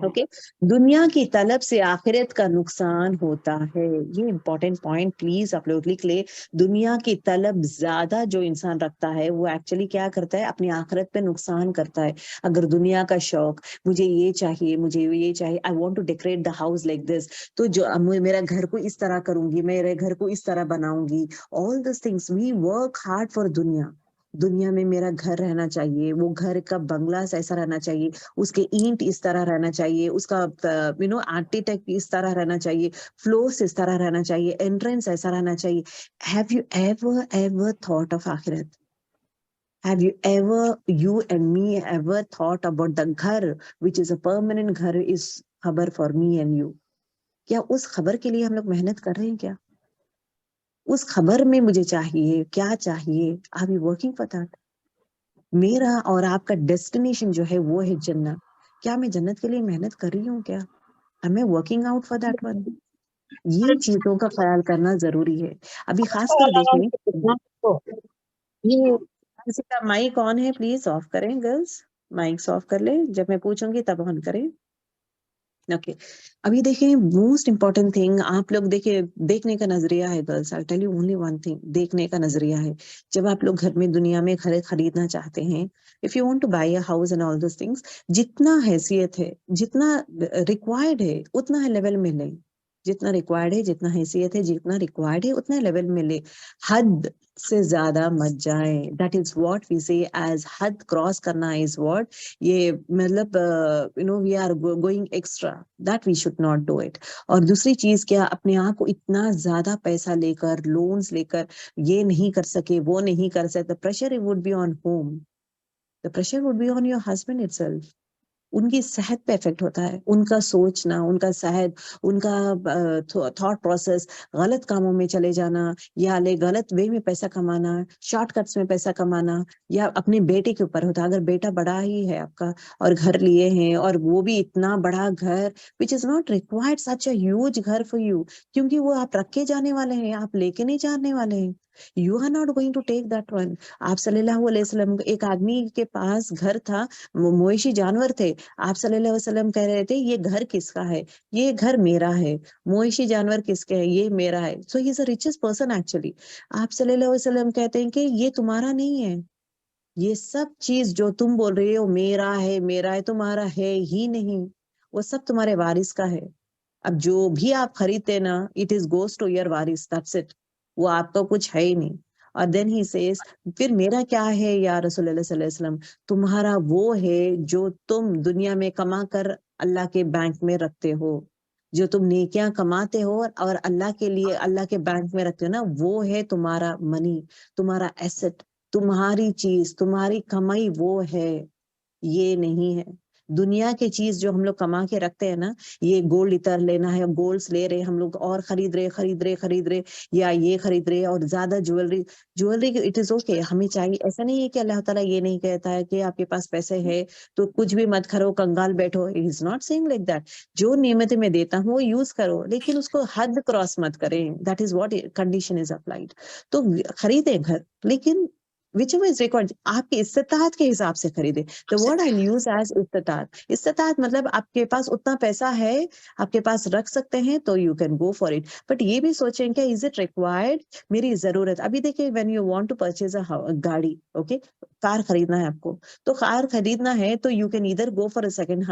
ओके। दुनिया की तलब से आखिरत का नुकसान होता है। ये इंपॉर्टेंट पॉइंट प्लीज आप लोग लिख ले। दुनिया की तलब ज्यादा जो इंसान रखता है वो एक्चुअली क्या करता है, अपनी आखिरत पे नुकसान करता है। अगर दुनिया का शौक, मुझे ये चाहिए, मुझे ये चाहिए, I want to decorate the house like this, तो जो मेरा घर को इस तरह करूंगी, मेरे घर को इस तरह बनाऊंगी, all this things, we work hard for दुनिया। दुनिया में मेरा घर रहना चाहिए, वो घर का बंगला ऐसा रहना चाहिए, उसके ईंट इस तरह रहना चाहिए, उसका आर्किटेक्ट इस तरह रहना चाहिए, फ्लोर्स इस तरह रहना चाहिए, एंट्रेंस ऐसा रहना चाहिए। Have you ever thought of आखिरत? Have you and me ever thought about the घर which is a permanent घर is खबर for me and you? क्या उस खबर के लिए हम लोग मेहनत कर रहे हैं क्या? उस खबर में मुझे चाहिए, क्या चाहिए? Are we working for that? मेरा और आपका डेस्टिनेशन जो है वो है जन्नत। क्या मैं जन्नत के लिए मेहनत कर रही हूँ क्या? Am I working out for that one? ये चीजों का ख्याल करना जरूरी है। अभी खासकर देखें, ये किसी का माइक ऑन है, प्लीज ऑफ करें गर्ल्स, माइक्स ऑफ कर ले, जब मैं पूछूंगी तब ऑन करें। ओके। अभी देखें, मोस्ट इंपॉर्टेंट थिंग, आप लोग देखिए, देखने का नजरिया है girls. I tell you only one thing, देखने का नजरिया है। जब आप लोग घर में, दुनिया में घर खरीदना चाहते हैं, if you want to buy a house and all this things, जितना हैसियत है, जितना रिक्वायर्ड है, उतना है लेवल में लें। जितना रिक्वायर्ड है, जितना हैसियत है, जितना रिक्वायर्ड है उतना लेवल में ले, हद से ज्यादा मत जाए। That is what we say as हद क्रॉस करना इज व्हाट, ये मतलब we are going extra, that we should not do it. और दूसरी चीज क्या, अपने आप को इतना ज्यादा पैसा लेकर, लोन्स लेकर ये नहीं कर सके, वो नहीं कर सकते, pressure would be on home, the pressure would be on your husband itself. उनकी सेहत पे इफेक्ट होता है, उनका सोचना, उनका सेहत, उनका थॉट प्रोसेस, गलत कामों में चले जाना या गलत वे में पैसा कमाना, शॉर्टकट्स में पैसा कमाना, या अपने बेटे के ऊपर होता है। अगर बेटा बड़ा ही है आपका और घर लिए हैं, और वो भी इतना बड़ा घर which is not required such a huge घर फॉर यू, क्योंकि वो आप रख के जाने वाले हैं, आप लेके नहीं जाने वाले हैं, you are not going to take that one. आप सल्लल्लाहु अलैहि वसल्लम, एक आदमी के पास घर था, मवेशी जानवर थे, आप सल्लल्लाहु अलैहि वसल्लम कह रहे थे ये घर किसका है, ये घर मेरा है, मवेशी जानवर किसके है, ये मेरा है। So he is the richest person actually. आप सल्लल्लाहु अलैहि वसल्लम कहते हैं कि ये तुम्हारा नहीं है, ये सब चीज जो तुम बोल रहे हो मेरा है, तुम्हारा है ही नहीं, वो सब तुम्हारे वारिस का है। अब जो भी आप खरीदते ना, it is goes to your वारिस, दैट्स इट, वो आपका कुछ है ही नहीं। और देन ही सेज, फिर मेरा क्या है या रसूलुल्लाह सल्लल्लाहु अलैहि वसल्लम, तुम्हारा वो है जो तुम दुनिया में कमा कर अल्लाह के बैंक में रखते हो, जो तुम नेकियां कमाते हो और अल्लाह के लिए अल्लाह के बैंक में रखते हो ना, वो है तुम्हारा मनी, तुम्हारा एसेट, तुम्हारी चीज, तुम्हारी कमाई वो है, ये नहीं है। दुनिया की चीज जो हम लोग कमा के रखते हैं ना, ये गोल्ड इतर लेना है, गोल्ड्स ले रहे हम लोग और खरीद रहे, या ये खरीद रहे और ज्यादा ज्वेलरी इट इज ओके, हमें चाहिए। ऐसा नहीं है कि अल्लाह ताला ये नहीं कहता है कि आपके पास पैसे है तो कुछ भी मत करो, कंगाल बैठो, it is not saying like that. जो नियमतें मैं देता हूँ वो यूज करो, लेकिन उसको हद क्रॉस मत करें, that is what condition is applied. तो खरीदे घर, लेकिन whichever is required, आपके इस्तेताअत के हिसाब से खरीदे। The word I use as इस्तेताअत, इस्तेताअत मतलब आपके पास उतना पैसा है, आपके पास रख सकते हैं तो you can go for it, but ये भी सोचें कि is it required, मेरी जरूरत। अभी देखिए when you want to purchase a गाड़ी, okay, कार खरीदना है आपको, तो कार खरीदना है तो you can either go for a second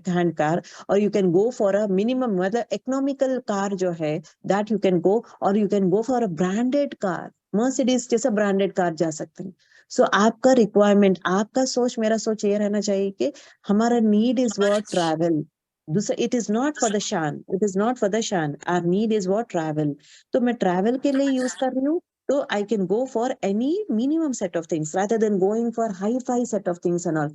hand car और you can go for a minimum, मतलब economical कार जो है that you can go, और you can go for a branded car, Mercedes जैसा ब्रांडेड कार जा सकते हैं। सो आपका रिक्वायरमेंट, आपका सोच, मेरा सोच ये रहना चाहिए कि हमारा नीड इज व्हाट ट्रैवल। दूसरा, it is not for the शान, it is not for the शान, our need is what travel. तो मैं ट्रैवल के लिए यूज कर रही हूँ, तो I can go for any minimum set of things rather than going for hi fi set of things and all.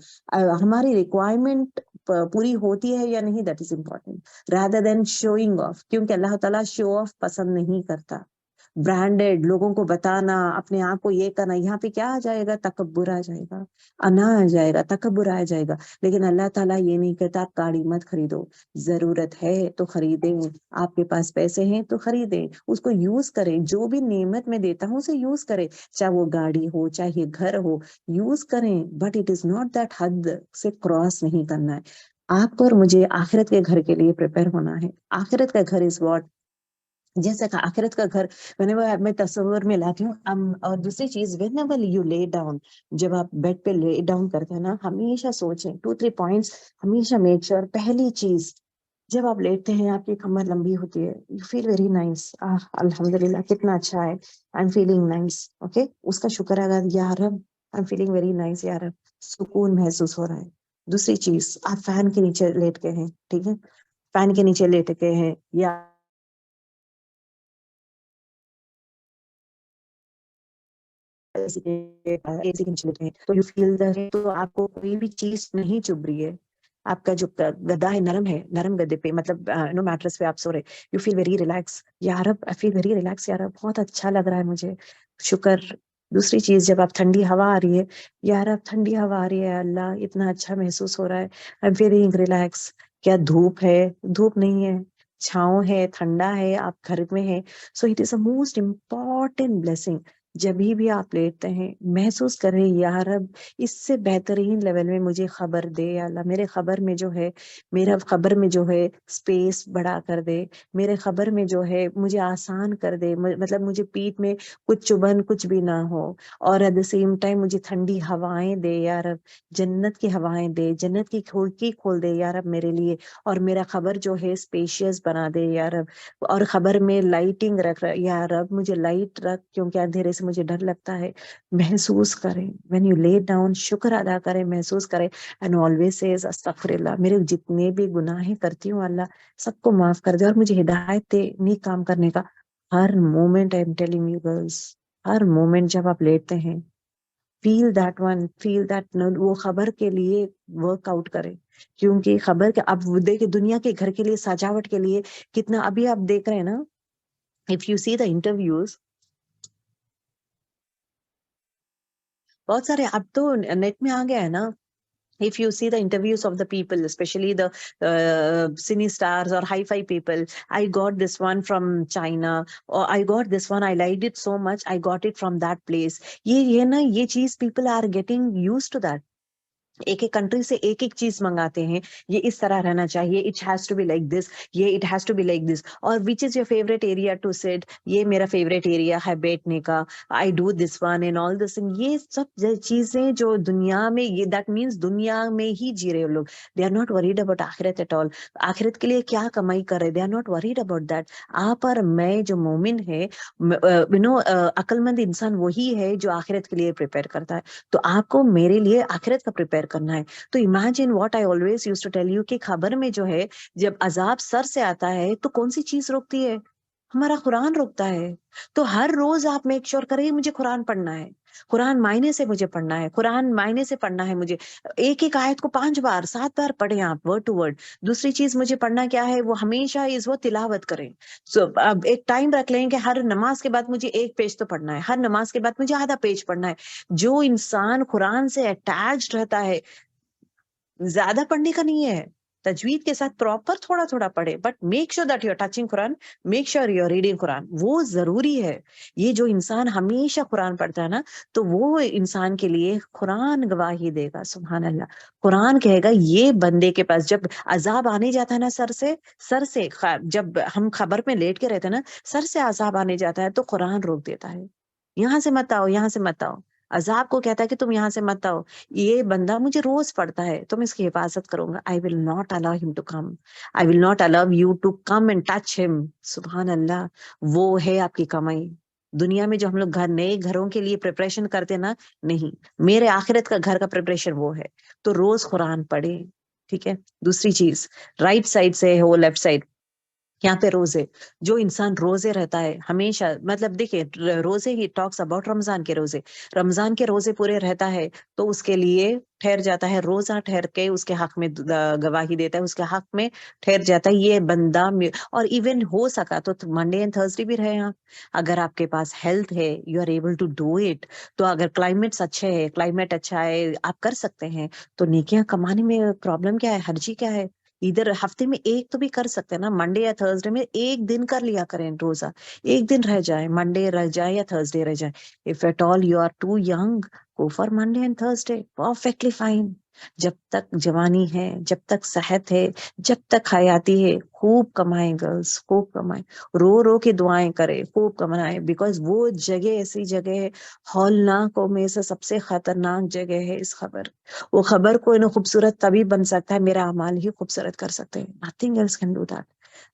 हमारी रिक्वायरमेंट पूरी होती है या नहीं, that is important, rather than showing off, क्योंकि अल्लाह ताला शो ऑफ पसंद नहीं करता। ब्रांडेड लोगों को बताना, अपने आप को ये करना, यहाँ पे क्या आ जाएगा, तकब्बुर आ जाएगा, अना आ जाएगा, तकब्बुर आ जाएगा। लेकिन अल्लाह ताला ये नहीं कहता आप गाड़ी मत खरीदो, जरूरत है तो खरीदें, आपके पास पैसे हैं तो खरीदें, उसको यूज करें, जो भी नेमत में देता हूँ उसे यूज करें, चाहे वो गाड़ी हो चाहे घर हो, यूज करें, but it is not that हद से क्रॉस नहीं करना है। आपको और मुझे आखिरत के घर के लिए प्रिपेयर होना है। आखिरत का घर इज व्हाट, जैसे का आखिरत का घर whenever मैं तस्वीर में लाती हूँ। और दूसरी चीज, whenever you lay down, जब आप बेड पे ले डाउन करते हैं ना, हमेशा सोचें 2-3 पॉइंट्स, हमेशा मेक श्योर। पहली चीज, जब आप लेटते हैं आपकी कमर लंबी होती है, यू फील वेरी नाइस, अल्हम्दुलिल्लाह कितना अच्छा है, I am feeling nice, okay, उसका शुक्र अदा, या रब I am feeling very nice, या रब सुकून महसूस हो रहा है। दूसरी चीज, आप फैन के नीचे लेट के हैं, ठीक है, फैन के नीचे लेट के हैं या एसी के नीचे लेटे हैं, तो यू फील द, तो आपको कोई भी चीज नहीं चुभ रही है, आपका जो गद्दा है नरम है, नरम गद्दे पे, मतलब नो मैट्रेस पे आप सो रहे, यू फील वेरी रिलैक्स, यार आई फील वेरी रिलैक्स, यार बहुत अच्छा लग रहा है मुझे, शुक्र। दूसरी चीज, जब आप ठंडी हवा आ रही है, यार अब ठंडी हवा आ रही है, अल्लाह इतना अच्छा महसूस हो रहा है, आई एम फीलिंग रिलैक्स। क्या धूप है, धूप नहीं है, छाँव है, ठंडा है, आप घर में है, सो it is a most important blessing. जब भी आप लेटते हैं महसूस करें, या रब इससे बेहतरीन लेवल में मुझे खबर दे, या अल्लाह मेरे खबर में जो है, मेरा खबर में जो है स्पेस बढ़ा कर दे, मेरे खबर में जो है मुझे आसान कर दे, मतलब मुझे पीठ में कुछ चुभन कुछ भी ना हो, और एट द सेम टाइम मुझे ठंडी हवाएं दे या रब, जन्नत की हवाएं दे, जन्नत की खिड़की खोल दे या रब मेरे लिए, और मेरा खबर जो है स्पेशियस बना दे या रब, और खबर में लाइटिंग रख या रब, मुझे लाइट रख क्योंकि अंधेरे से मुझे डर लगता है। महसूस करें व्हेन यू ले डाउन, शुक्र अदा करें, महसूस करें, एंड ऑलवेज सेज अस्तगफिरुल्लाह, मेरे जितने भी गुनाहें करती हूँ अल्लाह सबको माफ कर दे, और मुझे हिदायत दे नेक काम करने का। हर moment, I am telling you girls, हर मोमेंट जब आप लेटते हैं, feel that one, feel that, वो खबर के लिए वर्कआउट करें, क्योंकि खबर के अब देखिए दुनिया के घर के लिए, सजावट के लिए कितना अभी आप देख रहे हैं ना, if you see the interviews, बहुत सारे अब तो नेट में आ गया है ना, if you see the interviews of the people, especially the cine stars or hi-fi people, I got this one from China, or I got this one, I liked it so much, I got it from that place. ये ना ये चीज people are getting used to that, एक एक country से एक एक चीज मंगाते हैं, ये इस तरह रहना चाहिए, it has to be like this, ये it has to be like this, और which is your favourite area to sit, ये मेरा फेवरेट एरिया है बैठने का, I do this one and all this thing, ये सब चीजें जो दुनिया में, ये दैट मीन्स दुनिया में ही जी रहे हो लोग, they are not worried about आखिरत एट ऑल, आखिरत के लिए क्या कमाई कर रहे, they are not worried about that. आप और मैं जो मोमिन है, यू नो, अक्लमंद इंसान वही है जो आखिरत के लिए प्रिपेयर करता है, तो आपको मेरे लिए आखिरत का प्रिपेयर करना है। तो imagine what I always used to tell you, कि खबर में जो है जब अजाब सर से आता है तो कौन सी चीज रोकती है, हमारा कुरान रोकता है। तो हर रोज आप मेक श्योर करें मुझे कुरान पढ़ना है, कुरान मायने से मुझे पढ़ना है, कुरान मायने से पढ़ना है मुझे, एक एक आयत को 5 बार 7 बार पढ़ें आप, वर्ड टू वर्ड। दूसरी चीज मुझे पढ़ना क्या है, वो हमेशा इज वो तिलावत करें। सो अब एक टाइम रख लें कि हर नमाज के बाद मुझे 1 पेज तो पढ़ना है, हर नमाज के बाद मुझे आधा पेज पढ़ना है। जो इंसान कुरान से अटैच्ड रहता है, ज्यादा पढ़ने का नहीं है, तजवीद के साथ प्रॉपर थोड़ा थोड़ा पढ़े, but make sure that you are touching Quran, make sure you are reading Quran, वो जरूरी है। ये जो इंसान हमेशा कुरान पढ़ता है ना, तो वो इंसान के लिए कुरान गवाही देगा, सुभान अल्लाह। कुरान कहेगा ये बंदे के पास जब अजाब आने जाता है ना, सर से जब हम खबर में लेट के रहते हैं ना, सर से अजाब आने जाता है तो कुरान रोक देता है, यहाँ से मत आओ, यहाँ से मत आओ। अजाब को कहता है कि तुम यहाँ से मत आओ, ये बंदा मुझे रोज पढ़ता है तो मैं इसकी हिफाजत करूंगा, I will not allow him to come, I will not allow you to come and touch him. सुभान अल्लाह, वो है आपकी कमाई। दुनिया में जो हम लोग नए घरों के लिए प्रिपरेशन करते ना, नहीं, मेरे आखिरत का घर का प्रिपरेशन वो है। तो रोज कुरान पढ़े, ठीक है। दूसरी चीज, राइट साइड से हो लेफ्ट साइड, यहाँ पे रोजे, जो इंसान रोजे रहता है हमेशा, मतलब देखिए रोजे ही टॉक्स अबाउट रमजान के रोजे, रमजान के रोजे पूरे रहता है तो उसके लिए ठहर जाता है, रोजा ठहर के उसके हक में गवाही देता है, उसके हक में ठहर जाता है ये बंदा। और इवन हो सका तो मंडे एंड थर्सडे भी रहे आप, अगर आपके पास हेल्थ है, you are able to do it, तो अगर क्लाइमेट्स अच्छे है, क्लाइमेट अच्छा है, आप कर सकते हैं, तो नेकियां कमाने में प्रॉब्लम क्या है, हर्जी क्या है। इधर हफ्ते में एक तो भी कर सकते हैं ना, मंडे या थर्सडे में एक दिन कर लिया करें रोजा, एक दिन रह जाए, मंडे रह जाए या थर्सडे रह जाए। If at all you are too young, go for Monday and Thursday, perfectly fine. जब तक जवानी है, जब तक सेहत है, जब तक हयाती है, खूब कमाएं गर्ल्स, खूब कमाएं, रो रो के दुआएं करें, खूब कमाएं, बिकॉज वो जगह ऐसी जगह है, हौलनाकों में से सबसे खतरनाक जगह है इस खबर। वो खबर को इन्हें खूबसूरत तभी बन सकता है, मेरा अमाल ही खूबसूरत कर सकते हैं, nothing else can do that.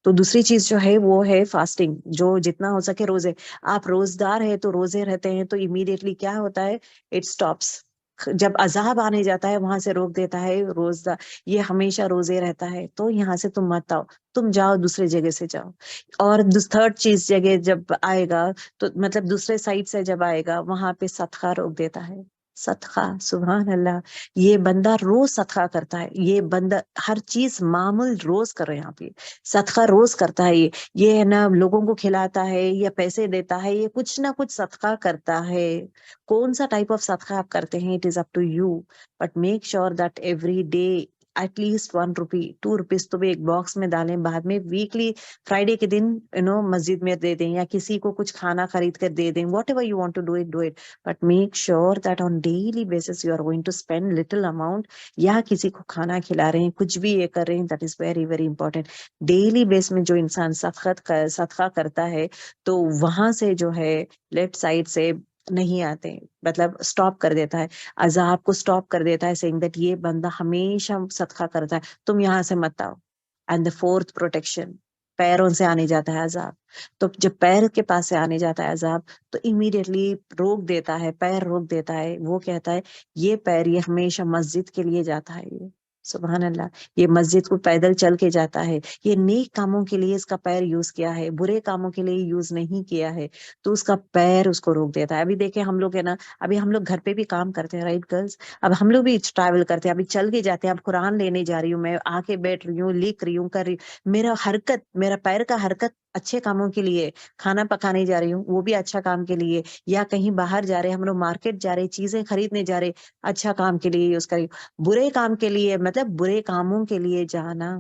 तो दूसरी चीज जो है वो है फास्टिंग, जो जितना हो सके रोजे, आप रोजदार है तो रोजे रहते हैं तो इमीडिएटली क्या होता है, इट स्टॉप्स। जब अजाब आने जाता है वहां से रोक देता है रोजदार, ये हमेशा रोजे रहता है तो यहाँ से तुम मत आओ, तुम जाओ दूसरे जगह से जाओ। और थर्ड चीज जगह जब आएगा, तो मतलब दूसरे साइड से जब आएगा वहां पे सदका रोक देता है, सदका, सुभान अल्लाह। ये बंदा रोज सदका करता है, ये बंदा हर चीज मामूल रोज कर रहे हैं आप, ये सदका रोज करता है, ये है ना, लोगों को खिलाता है या पैसे देता है, ये कुछ ना कुछ सदका करता है। कौन सा टाइप ऑफ सदका आप करते हैं, it is up to you, but make sure that every day at least 1 rupee 2 rupees तो भी एक बॉक्स में डालें, बाद में वीकली फ्राइडे के दिन मस्जिद में दे दें या किसी को कुछ खाना खरीद कर दे दें, whatever you want to do it, but make sure that on daily basis you are going to spend little amount, या किसी को खाना खिला रहे हैं, कुछ भी ये कर रहे हैं, that is very very important. Daily base में जो इंसान सदका करता है तो वहां से जो है लेफ्ट साइड से नहीं आते, मतलब स्टॉप कर देता है, अजाब को स्टॉप कर देता है, सेइंग दैट ये बंदा हमेशा सदका करता है, तुम यहाँ से मत आओ। एंड द फोर्थ प्रोटेक्शन, पैरों से आने जाता है अजाब, तो जब पैर के पास से आने जाता है अजाब तो इमीडिएटली रोक देता है, पैर रोक देता है, वो कहता है ये पैर ये हमेशा मस्जिद के लिए जाता है, ये सुभान अल्लाह, ये मस्जिद को पैदल चल के जाता है, ये नेक कामों के लिए इसका पैर यूज किया है, बुरे कामों के लिए यूज नहीं किया है, तो उसका पैर उसको रोक देता है। अभी देखे हम लोग है ना, अभी हम लोग घर पे भी काम करते हैं, राइट गर्ल्स, अब हम लोग भी ट्रैवल करते हैं, अभी चल के जाते हैं, अब कुरान लेने जा रही हूँ मैं, आके बैठ रही हूँ, लिख रही हूँ, कर रही हूँ, मेरा पैर का हरकत अच्छे कामों के लिए, खाना पकाने जा रही हूँ वो भी अच्छा काम के लिए, या कहीं बाहर जा रहे हैं हम लोग, मार्केट जा रहे, चीजें खरीदने जा रहे, अच्छा काम के लिए यूज करिए, बुरे काम के लिए मतलब बुरे कामों के लिए जाना,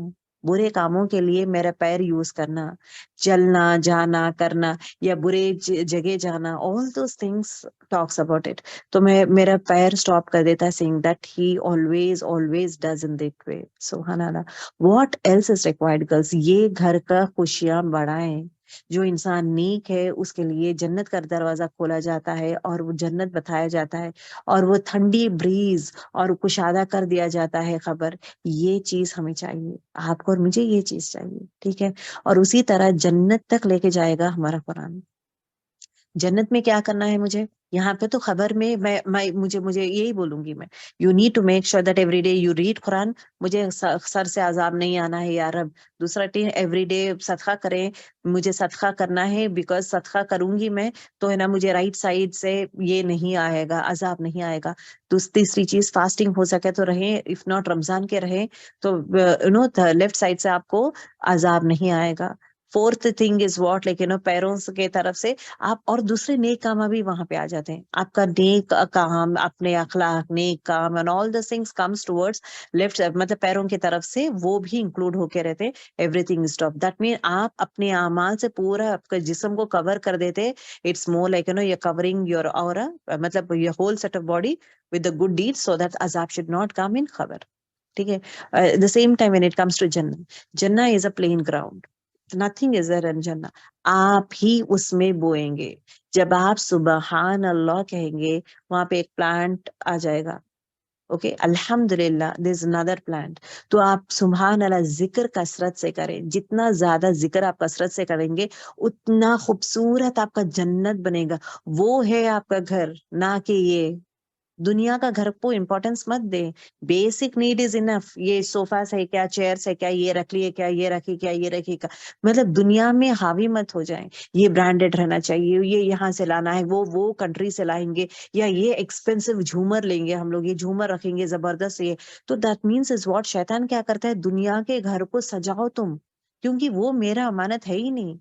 बुरे कामों के लिए मेरा पैर यूज करना, चलना जाना करना या बुरे जगह जाना, all those things talks about it, तो मैं मेरा पैर स्टॉप कर देता है, saying that he always always does in that way, सुभान अल्लाह। What else is required girls, ये घर का खुशियां बढ़ाएं, जो इंसान नेक है उसके लिए जन्नत का दरवाजा खोला जाता है और वो जन्नत बताया जाता है, और वो ठंडी ब्रीज और कुशादा कर दिया जाता है खबर, ये चीज हमें चाहिए, आपको और मुझे ये चीज चाहिए, ठीक है। और उसी तरह जन्नत तक लेके जाएगा हमारा कुरान। जन्नत में क्या करना है मुझे, यहाँ पे तो खबर में मैं मुझे यही बोलूंगी मैं, you need to make sure that every day you read Quran, मुझे सर से अजाब नहीं आना है या रब। दूसरा टीन, एवरी डे सदका करें, मुझे सदका करना है, बिकॉज सदका करूंगी मैं तो है ना मुझे राइट साइड से ये नहीं आएगा, अजाब नहीं आएगा। तो तीसरी चीज, फास्टिंग हो सके तो रहे, इफ नॉट रमजान के रहे तो लेफ्ट साइड से आपको अजाब नहीं आएगा। Fourth thing is what, like पैरों के तरफ से आप और दूसरे नेक काम भी वहां पे आ जाते हैं, आपका नेक काम, अपने अखलाक, नेक काम and all the things comes towards left, मतलब पैरों की तरफ से वो भी इंक्लूड होके रहते हैं, एवरीथिंग स्टॉप, दैट मीन आप अपने अमाल से पूरा आपके जिस्म को कवर कर देते, it's more like you're covering your aura, मतलब your whole set of body with the good deeds so that अजाब शुड नॉट कम इन खबर, ठीक है। The same time when it comes to जन्नत, जन्नत is a plain ground, nothing is there in जन्नत, आप ही उसमें बोएंगे, जब आप सुबहान अल्लाह कहेंगे वहां पे एक प्लांट आ जाएगा, ओके, अल्हम्दुलिल्लाह देयर इज अनदर प्लांट, तो आप सुबहान अल्लाह जिक्र कसरत से करें, जितना ज्यादा जिक्र आप कसरत से करेंगे उतना खूबसूरत आपका जन्नत बनेगा, वो है आपका घर, ना कि ये दुनिया का घर को इम्पोर्टेंस मत दे, बेसिक नीड इज इनफ, ये सोफा है क्या, चेयर्स है क्या, ये रख लिए क्या, ये रखी क्या, ये रखी क्या, मतलब दुनिया में हावी मत हो जाए, ये ब्रांडेड रहना चाहिए, ये यहाँ से लाना है, वो कंट्री से लाएंगे, या ये एक्सपेंसिव झूमर लेंगे हम लोग, ये झूमर रखेंगे जबरदस्त, ये तो दैट मीन्स इज व्हाट, शैतान क्या करता है, दुनिया के घर को सजाओ तुम, क्योंकि वो मेरा अमानत है ही नहीं,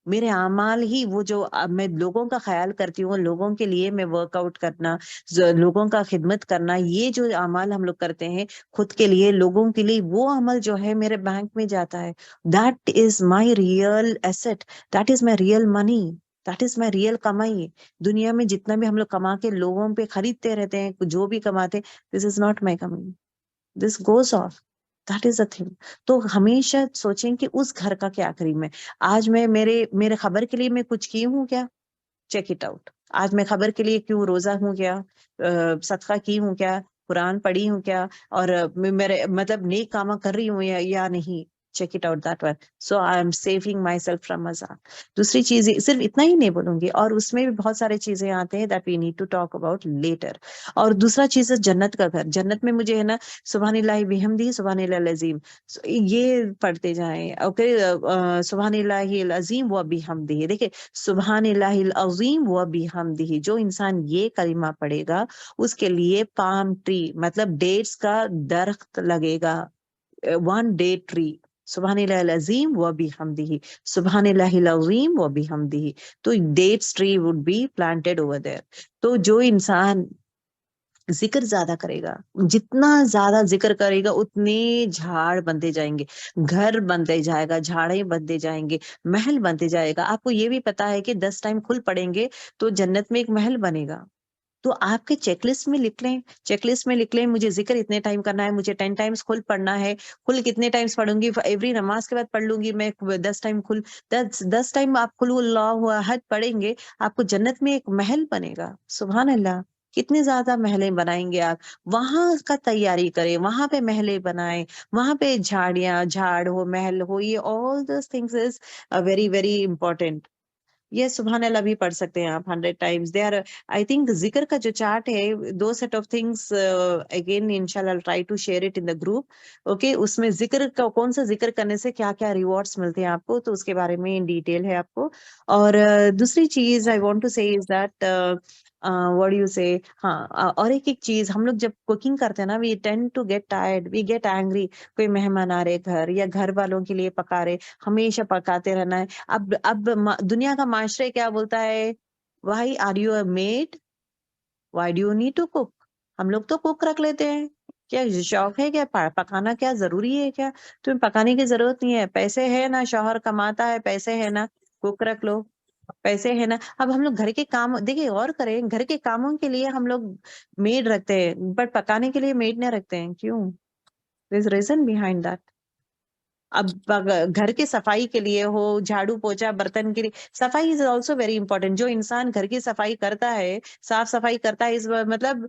मेरे अमाल ही वो जो मैं लोगों का ख्याल करती हूँ, लोगों के लिए मैं वर्कआउट करना, लोगों का खिदमत करना, ये जो अमाल हम लोग करते हैं खुद के लिए, लोगों के लिए, वो अमल जो है मेरे बैंक में जाता है, that is my real asset, that is my real money, that is my real कमाई। दुनिया में जितना भी हम लोग कमा के लोगों पे खरीदते रहते हैं, जो भी कमाते, दिस इज नॉट माई कमाई, this goes off, that is a thing. तो हमेशा सोचें कि उस घर का क्या करीब मैं, आज मैं मेरे मेरे खबर के लिए मैं कुछ की हूँ क्या, चेक इट आउट, आज मैं खबर के लिए क्यों रोजा हूँ क्या, सदका की हूँ क्या, कुरान पढ़ी हूँ क्या, और मेरे मतलब नेक कामा कर रही हूँ या नहीं, check it out that one, so I am saving myself from मजाक। दूसरी चीज सिर्फ इतना ही नहीं बोलूंगी, और उसमें भी बहुत सारे चीजें आते हैं that we need to talk about later. और दूसरा चीज है जन्नत का घर, जन्नत में मुझे है ना सुभानिल्लाहि बिहम्दी सुभानिल्लाहिल अज़ीम, ये पढ़ते जाएं, ओके, सुभानिल्लाहिल अज़ीम व बिहम्दिही, देखिए सुभानिल्लाहिल अज़ीम व बिहम्दिही, जो इंसान ये कलिमा पढ़ेगा उसके लिए पाम ट्री मतलब डेट्स का दरख्त लगेगा, 1 डेट ट्री, सुभानिल्लाहिल अज़ीम व बिहम्दिही, सुभानिल्लाहिल अज़ीम व बिहम्दिही, तो dates tree would be planted over there. तो जो इंसान जिक्र ज्यादा करेगा, जितना ज्यादा जिक्र करेगा उतने झाड़ बनते जाएंगे, घर बनते जाएगा, झाड़े बनते जाएंगे, महल बनते जाएगा। आपको ये भी पता है कि 10 टाइम खुल पड़ेंगे तो जन्नत में एक महल बनेगा। तो आपके चेकलिस्ट में लिख लें, चेकलिस्ट में लिख लें मुझे जिक्र इतने टाइम करना है, मुझे 10 टाइम्स खुल पढ़ना है। खुल कितने टाइम्स पढ़ूंगी? एवरी नमाज के बाद पढ़ लूंगी मैं 10 टाइम खुल। 10 टाइम आप खुल अल्लाहु अहद पढ़ेंगे, आपको जन्नत में एक महल बनेगा। सुभान अल्लाह, कितने ज्यादा महलें बनाएंगे आप। वहां का तैयारी करें, वहां पे महलें बनाएं, वहां पे झाड़ियां, झाड़ हो, महल हो, ये all those things is very very important. ये सुभान अल्लाह भी पढ़ सकते हैं आप 100 times. They are, I think जिक्र का जो चार्ट है, दो सेट ऑफ थिंग्स अगेन इंशाल्लाह try to share it in the group. Okay, उसमें जिक्र का कौन सा जिक्र करने से क्या क्या रिवॉर्ड्स मिलते हैं आपको, तो उसके बारे में इन डिटेल है आपको। और दूसरी चीज आई वांट टू से इज दैट व्हाट यू से, हाँ, और एक एक चीज, हम लोग जब कुकिंग करते हैं ना, we tend to get tired, we get angry. कोई मेहमान आ रहे घर, या घर वालों के लिए पका रहे, हमेशा पकाते रहना है। अब दुनिया का माशरे क्या बोलता है? Why are you a maid, why do you need to cook? हम लोग तो कुक रख लेते हैं। क्या शौक है क्या? पकाना क्या जरूरी है क्या? तुम्हें पकाने की जरूरत नहीं है, पैसे है ना, शौहर कमाता है, पैसे है ना, कुक रख लो, पैसे है ना। अब हम लोग घर के काम देखिए और करें, घर के कामों के लिए हम लोग मेड रखते हैं, बट पकाने के लिए मेड नहीं रखते हैं, क्यों? This reason behind that. अब घर के सफाई के लिए हो, झाड़ू पोछा बर्तन के लिए, सफाई इज ऑल्सो वेरी इंपॉर्टेंट। जो इंसान घर की सफाई करता है, साफ सफाई करता है, इस मतलब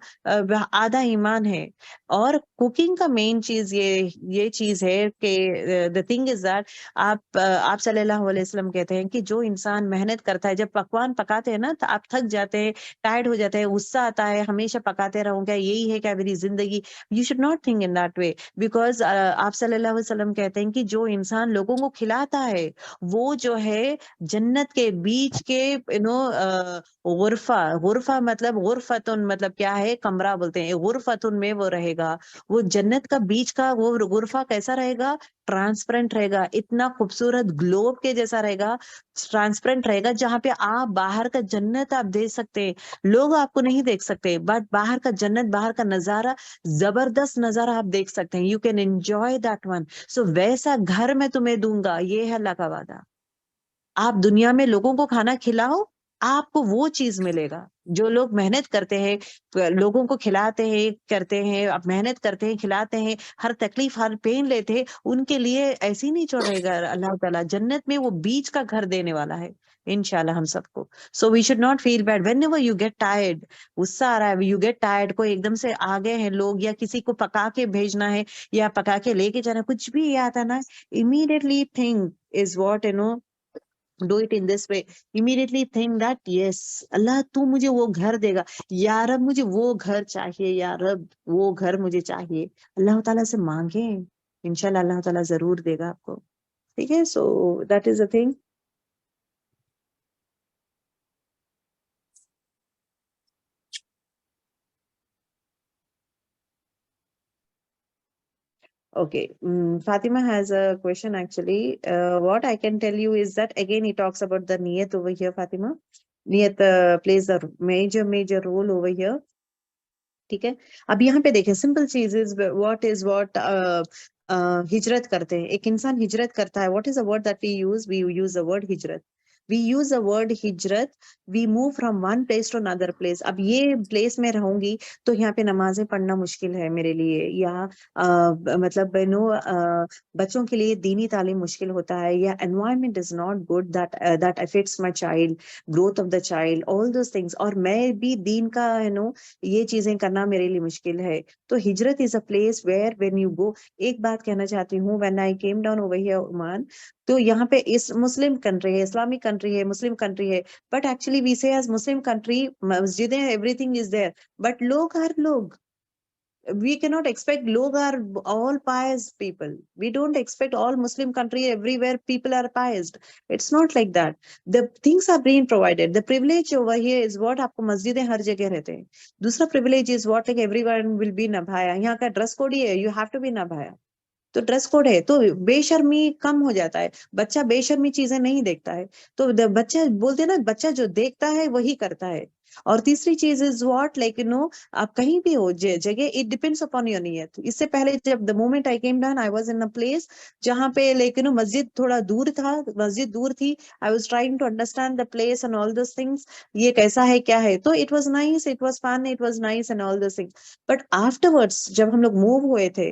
आधा ईमान है। और कुकिंग का मेन चीज ये चीज है कि द थिंग इज दैट आप सल्लल्लाहु अलैहि वसल्लम कहते हैं कि जो इंसान मेहनत करता है, जब पकवान पकाते हैं ना, तो आप थक जाते हैं, टायर्ड हो जाते हैं, गुस्सा आता है, हमेशा पकाते रहो, क्या यही है क्या मेरी जिंदगी? You should not think in that way, because आप सल्लल्लाहु अलैहि वसल्लम कहते हैं कि जो इंसान लोगों को खिलाता है, वो जो है जन्नत के बीच के गुरफा, गुरफा मतलब गुरफतुन मतलब क्या है? कमरा बोलते हैं, गुरफतुन में वो रहेगा। वो जन्नत का बीच का वो गुरफा कैसा रहेगा? ट्रांसपेरेंट रहेगा, इतना खूबसूरत ग्लोब के जैसा रहेगा, ट्रांसपेरेंट रहेगा, जहां पे आप बाहर का जन्नत आप देख सकते हैं। लोग आपको नहीं देख सकते, बट बाहर का जन्नत, बाहर का नजारा, जबरदस्त नजारा आप देख सकते हैं। You can enjoy that one. So वैसा घर मैं तुम्हें दूंगा, ये है अल्लाह का वादा। आप दुनिया में लोगों को खाना खिलाओ, आपको वो चीज मिलेगा। जो लोग मेहनत करते हैं, लोगों को खिलाते हैं, करते हैं, आप मेहनत करते हैं, खिलाते हैं, हर तकलीफ हर पेन लेते हैं, उनके लिए ऐसे ही नहीं छोड़ रहेगा अल्लाह ताला। जन्नत में वो बीच का घर देने वाला है इंशाल्लाह हम सबको। So we should not feel bad whenever you get tired. गुस्सा आ रहा है, यू गेट टायर्ड, कोई एकदम से आ गए हैं लोग, या किसी को पका के भेजना है, या पका के लेके जाना, कुछ भी याद है ना, immediately think is what do it in this way. Immediately think that yes, अल्लाह तू मुझे वो घर देगा, या रब मुझे वो घर चाहिए, या रब वो घर मुझे चाहिए। अल्लाह ताला से मांगे, इंशाल्लाह अल्लाह ताला जरूर देगा आपको। ठीक है, so that is a thing. Okay, Fatima has a question actually. What I can tell you is that again he talks about the niyat over here, Fatima. Niyat plays a major role over here. ठीक है, अब यहाँ पे देखें, simple चीज is what हिजरत करते हैं। एक इंसान हिजरत करता है, what is the word that we use the word हिजरत। वी यूज द वर्ड हिजरत, we move from one place to another place. अब ये प्लेस में रहूंगी तो यहाँ पे नमाजें पढ़ना मुश्किल है मेरे लिए, या मतलब बच्चों के लिए दीनी तालीम मुश्किल होता है, या environment is not good, that affects my child, growth of the child, all those things. और मैं भी दीन का ये चीजें करना मेरे लिए मुश्किल है। तो हिजरत is a place where when you go. एक बात कहना चाहती हूँ, when I came down over here Oman, तो यहाँ पे इस मुस्लिम कंट्री है, इस्लामिक कंट्री है, मुस्लिम कंट्री है, but actually we say as Muslim country, मस्जिदें, एवरीथिंग इज देयर, बट लोग हर लोग, we cannot expect log are all pious people. We don't expect all Muslim country everywhere people are pious. It's not like that. The things are being provided. The privilege over here is what आपको मस्जिदें हर जगह रहते हैं। दूसरा privilege is what like everyone will be नभाया। यहाँ का dress code ही है, you have to be नभाया। तो ड्रेस कोड है तो बेशर्मी कम हो जाता है, बच्चा बेशर्मी चीजें नहीं देखता है। तो बच्चा बोलते हैं ना, बच्चा जो देखता है वही करता है। और तीसरी चीज इज व्हाट, लाइक आप कहीं भी हो जगह, इट डिपेंड्स अपॉन योर नियत। इससे पहले जब the moment I came down, I was in a place जहाँ पे लाइक मस्जिद थोड़ा दूर था, मस्जिद दूर थी। I was trying to understand the place and all those things, ये कैसा है क्या है। तो it was nice, it was fun, it was nice and all those things. But afterwards जब हम लोग मूव हुए थे,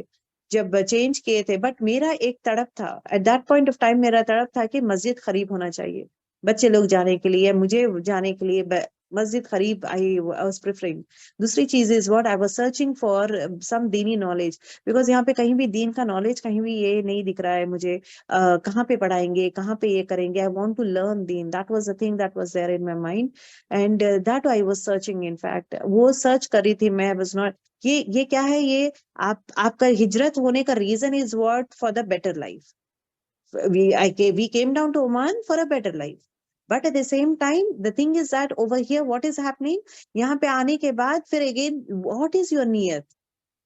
जब चेंज किए थे, बट मेरा एक तड़प था eight that point of time, मेरा तड़प था कि मस्जिद करीब होना चाहिए बच्चे लोग जाने के लिए, मुझे जाने के लिए मस्जिद करीब आई वाज प्रेफरिंग। दूसरी चीज is what, I was searching for some दीनी नॉलेज, बिकॉज यहाँ पे कहीं भी दीन का नॉलेज कहीं भी ये नहीं दिख रहा है मुझे, कहाँ पे पढ़ाएंगे, कहाँ पे ये करेंगे। आई वांट टू लर्न दीन, that was the thing that was there in my mind, and that I was searching. In fact वो सर्च कर रही थी मैं, वाज नॉट, ये क्या है ये, आपका हिजरत होने का reason is what, for the better life. we came down to Oman for a better life. But at the same time, the thing is that over here, what is happening? यहाँ पे आने के बाद फिर again, what is your niyat?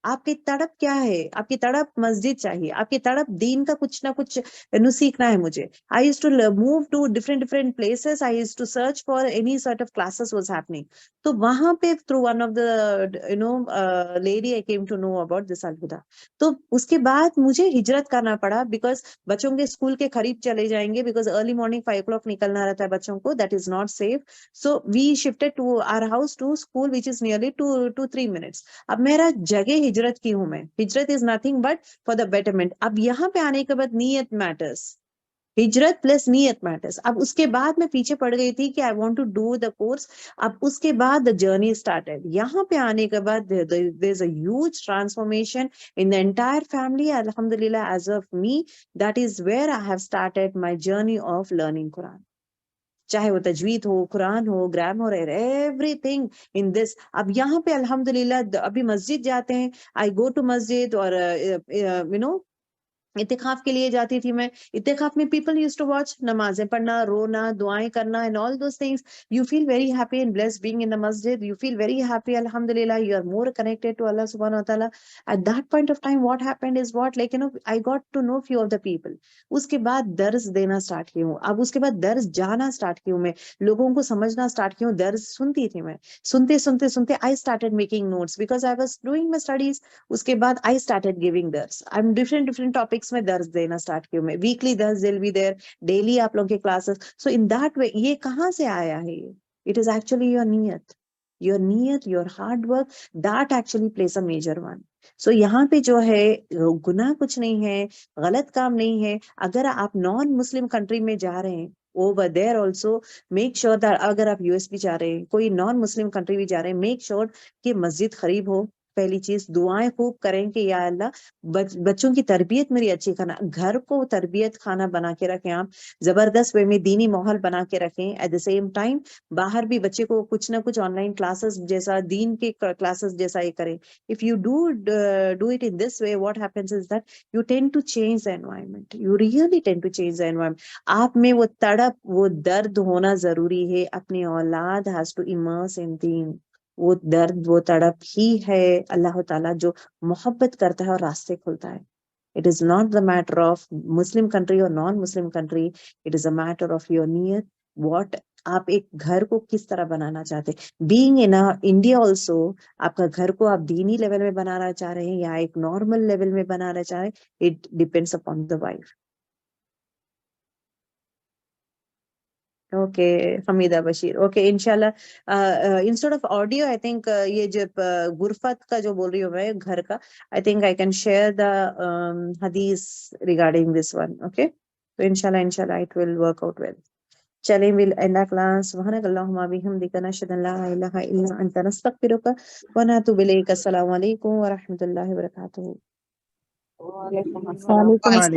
आपकी तड़प क्या है? आपकी तड़प मस्जिद चाहिए, आपकी तड़प दीन का कुछ ना कुछ सीखना है मुझे। I used to move to different places. I used to search for any sort of classes was happening. तो वहां पे through one of the lady I came to know about this Al-Huda. तो उसके बाद मुझे हिजरत करना पड़ा, बिकॉज बच्चों के स्कूल के करीब चले जाएंगे, बिकॉज अर्ली मॉर्निंग 5 o'clock निकलना रहता है बच्चों को, that is not safe. So we shifted to our house to school which is nearly 2-3 minutes। अब मेरा जगह हिजरत की हूं मैं, हिजरत is nothing but for the betterment. अब यहाँ पे आने के बाद नीयत मैटर्स, हिजरत प्लस नीयत मैटर्स। अब उसके बाद मैं पीछे पड़ गई थी कि I want to do the course. अब उसके बाद द जर्नी स्टार्टेड। यहाँ पे आने के बाद there is a huge transformation in the entire family, अल्हम्दुलिल्लाह, age of me. That is where I have started my journey of learning Quran. चाहे वो तजवीद हो, कुरान हो, ग्रामर, एवरीथिंग इन दिस। अब यहाँ पे अल्हम्दुलिल्लाह अभी मस्जिद जाते हैं, आई गो टू मस्जिद, और इत्तिकाफ के लिए जाती थी मैं। इत्तिकाफ में पीपल यूज्ड टू वॉच, नमाजें पढ़ना, रोना, दुआएं करना and all those things. You feel very happy and blessed being in the मस्जिद, यू फील वेरी हैप्पी, अल्हम्दुलिल्लाह, you are more connected to Allah सुब्हानहू व तआला। At that point of time what happened is what, like I got to know few of the people. उसके बाद दर्स देना start की हूँ। अब उसके बाद दर्स जाना स्टार्ट की हूँ मैं, लोगों को समझना स्टार्ट की हूँ। दर्स सुनती थी मैं, सुनते सुनते सुनते I started making notes, because I was doing my studies. उसके बाद आई स्टार्टेड गिविंग दर्स। आई एम डिफरेंट टॉपिक्स में दर्स देना स्टार्ट की हूँ मैं। वीकली दर्स विल बी देयर, डेली आप लोगों के क्लासेस। सो इन दैट वे, ये कहाँ से आया है? ये इट इज एक्चुअली योर नियत, your hard work, that actually place a major one. So यहाँ पे जो है, गुनाह कुछ नहीं है, गलत काम नहीं है। अगर आप नॉन मुस्लिम कंट्री में जा रहे हैं, over there also make sure that, अगर आप यूएस भी जा रहे हैं, कोई नॉन मुस्लिम कंट्री भी जा रहे हैं, मेक श्योर कि मस्जिद करीब हो। पहली चीज, दुआएं खूब करें कि या अल्लाह बच्चों की तरबियत मेरी अच्छी करना, घर को तरबियत खाना बना के रखें आप, जबरदस्त वे में दीनी माहौल बना के रखें। एट द सेम टाइम बाहर भी बच्चे को कुछ ना कुछ ऑनलाइन क्लासेस जैसा, दीन के क्लासेस जैसा ये करें। If you do it in this way, what happens is that you tend to change the environment, you really tend to change the environment. आप में वो तड़प, वो दर्द होना जरूरी है। अपनी औलाद हैज टू इमर्स इन दीन। वो दर्द, वो तड़प ही है अल्लाह ताला जो मोहब्बत करता है और रास्ते खुलता है। It is not the matter of Muslim country और non Muslim country, it is a matter of your नियत। व्हाट आप एक घर को किस तरह बनाना चाहते हैं। बीइंग इन इंडिया ऑल्सो, आपका घर को आप दीनी लेवल में बनाना चाह रहे हैं या एक नॉर्मल लेवल में बनाना चाह रहे हैं, it depends upon the wife. Okay Hamida Bashir, okay इंशाल्लाह। Instead of audio, I think ये जो गुरफत का जो बोल रही हूँ मैं, घर का, I think I can share the हदीस रिगार्डिंग दिस वन। ओके, तो इंशाल्लाह it will work out well. चलें, विल एंड आवर क्लास। सुब्हानकल्लाहुम्मा बिहम्दिका, नशहदु अन ला इलाहा इल्ला अंता, नस्तगफिरुका व नतूबु इलैक। अस्सलामु अलैकुम व रहमतुल्लाहि व बरकातुहू। वालेकुम अस्सलाम। वालेकुम अस्सलाम।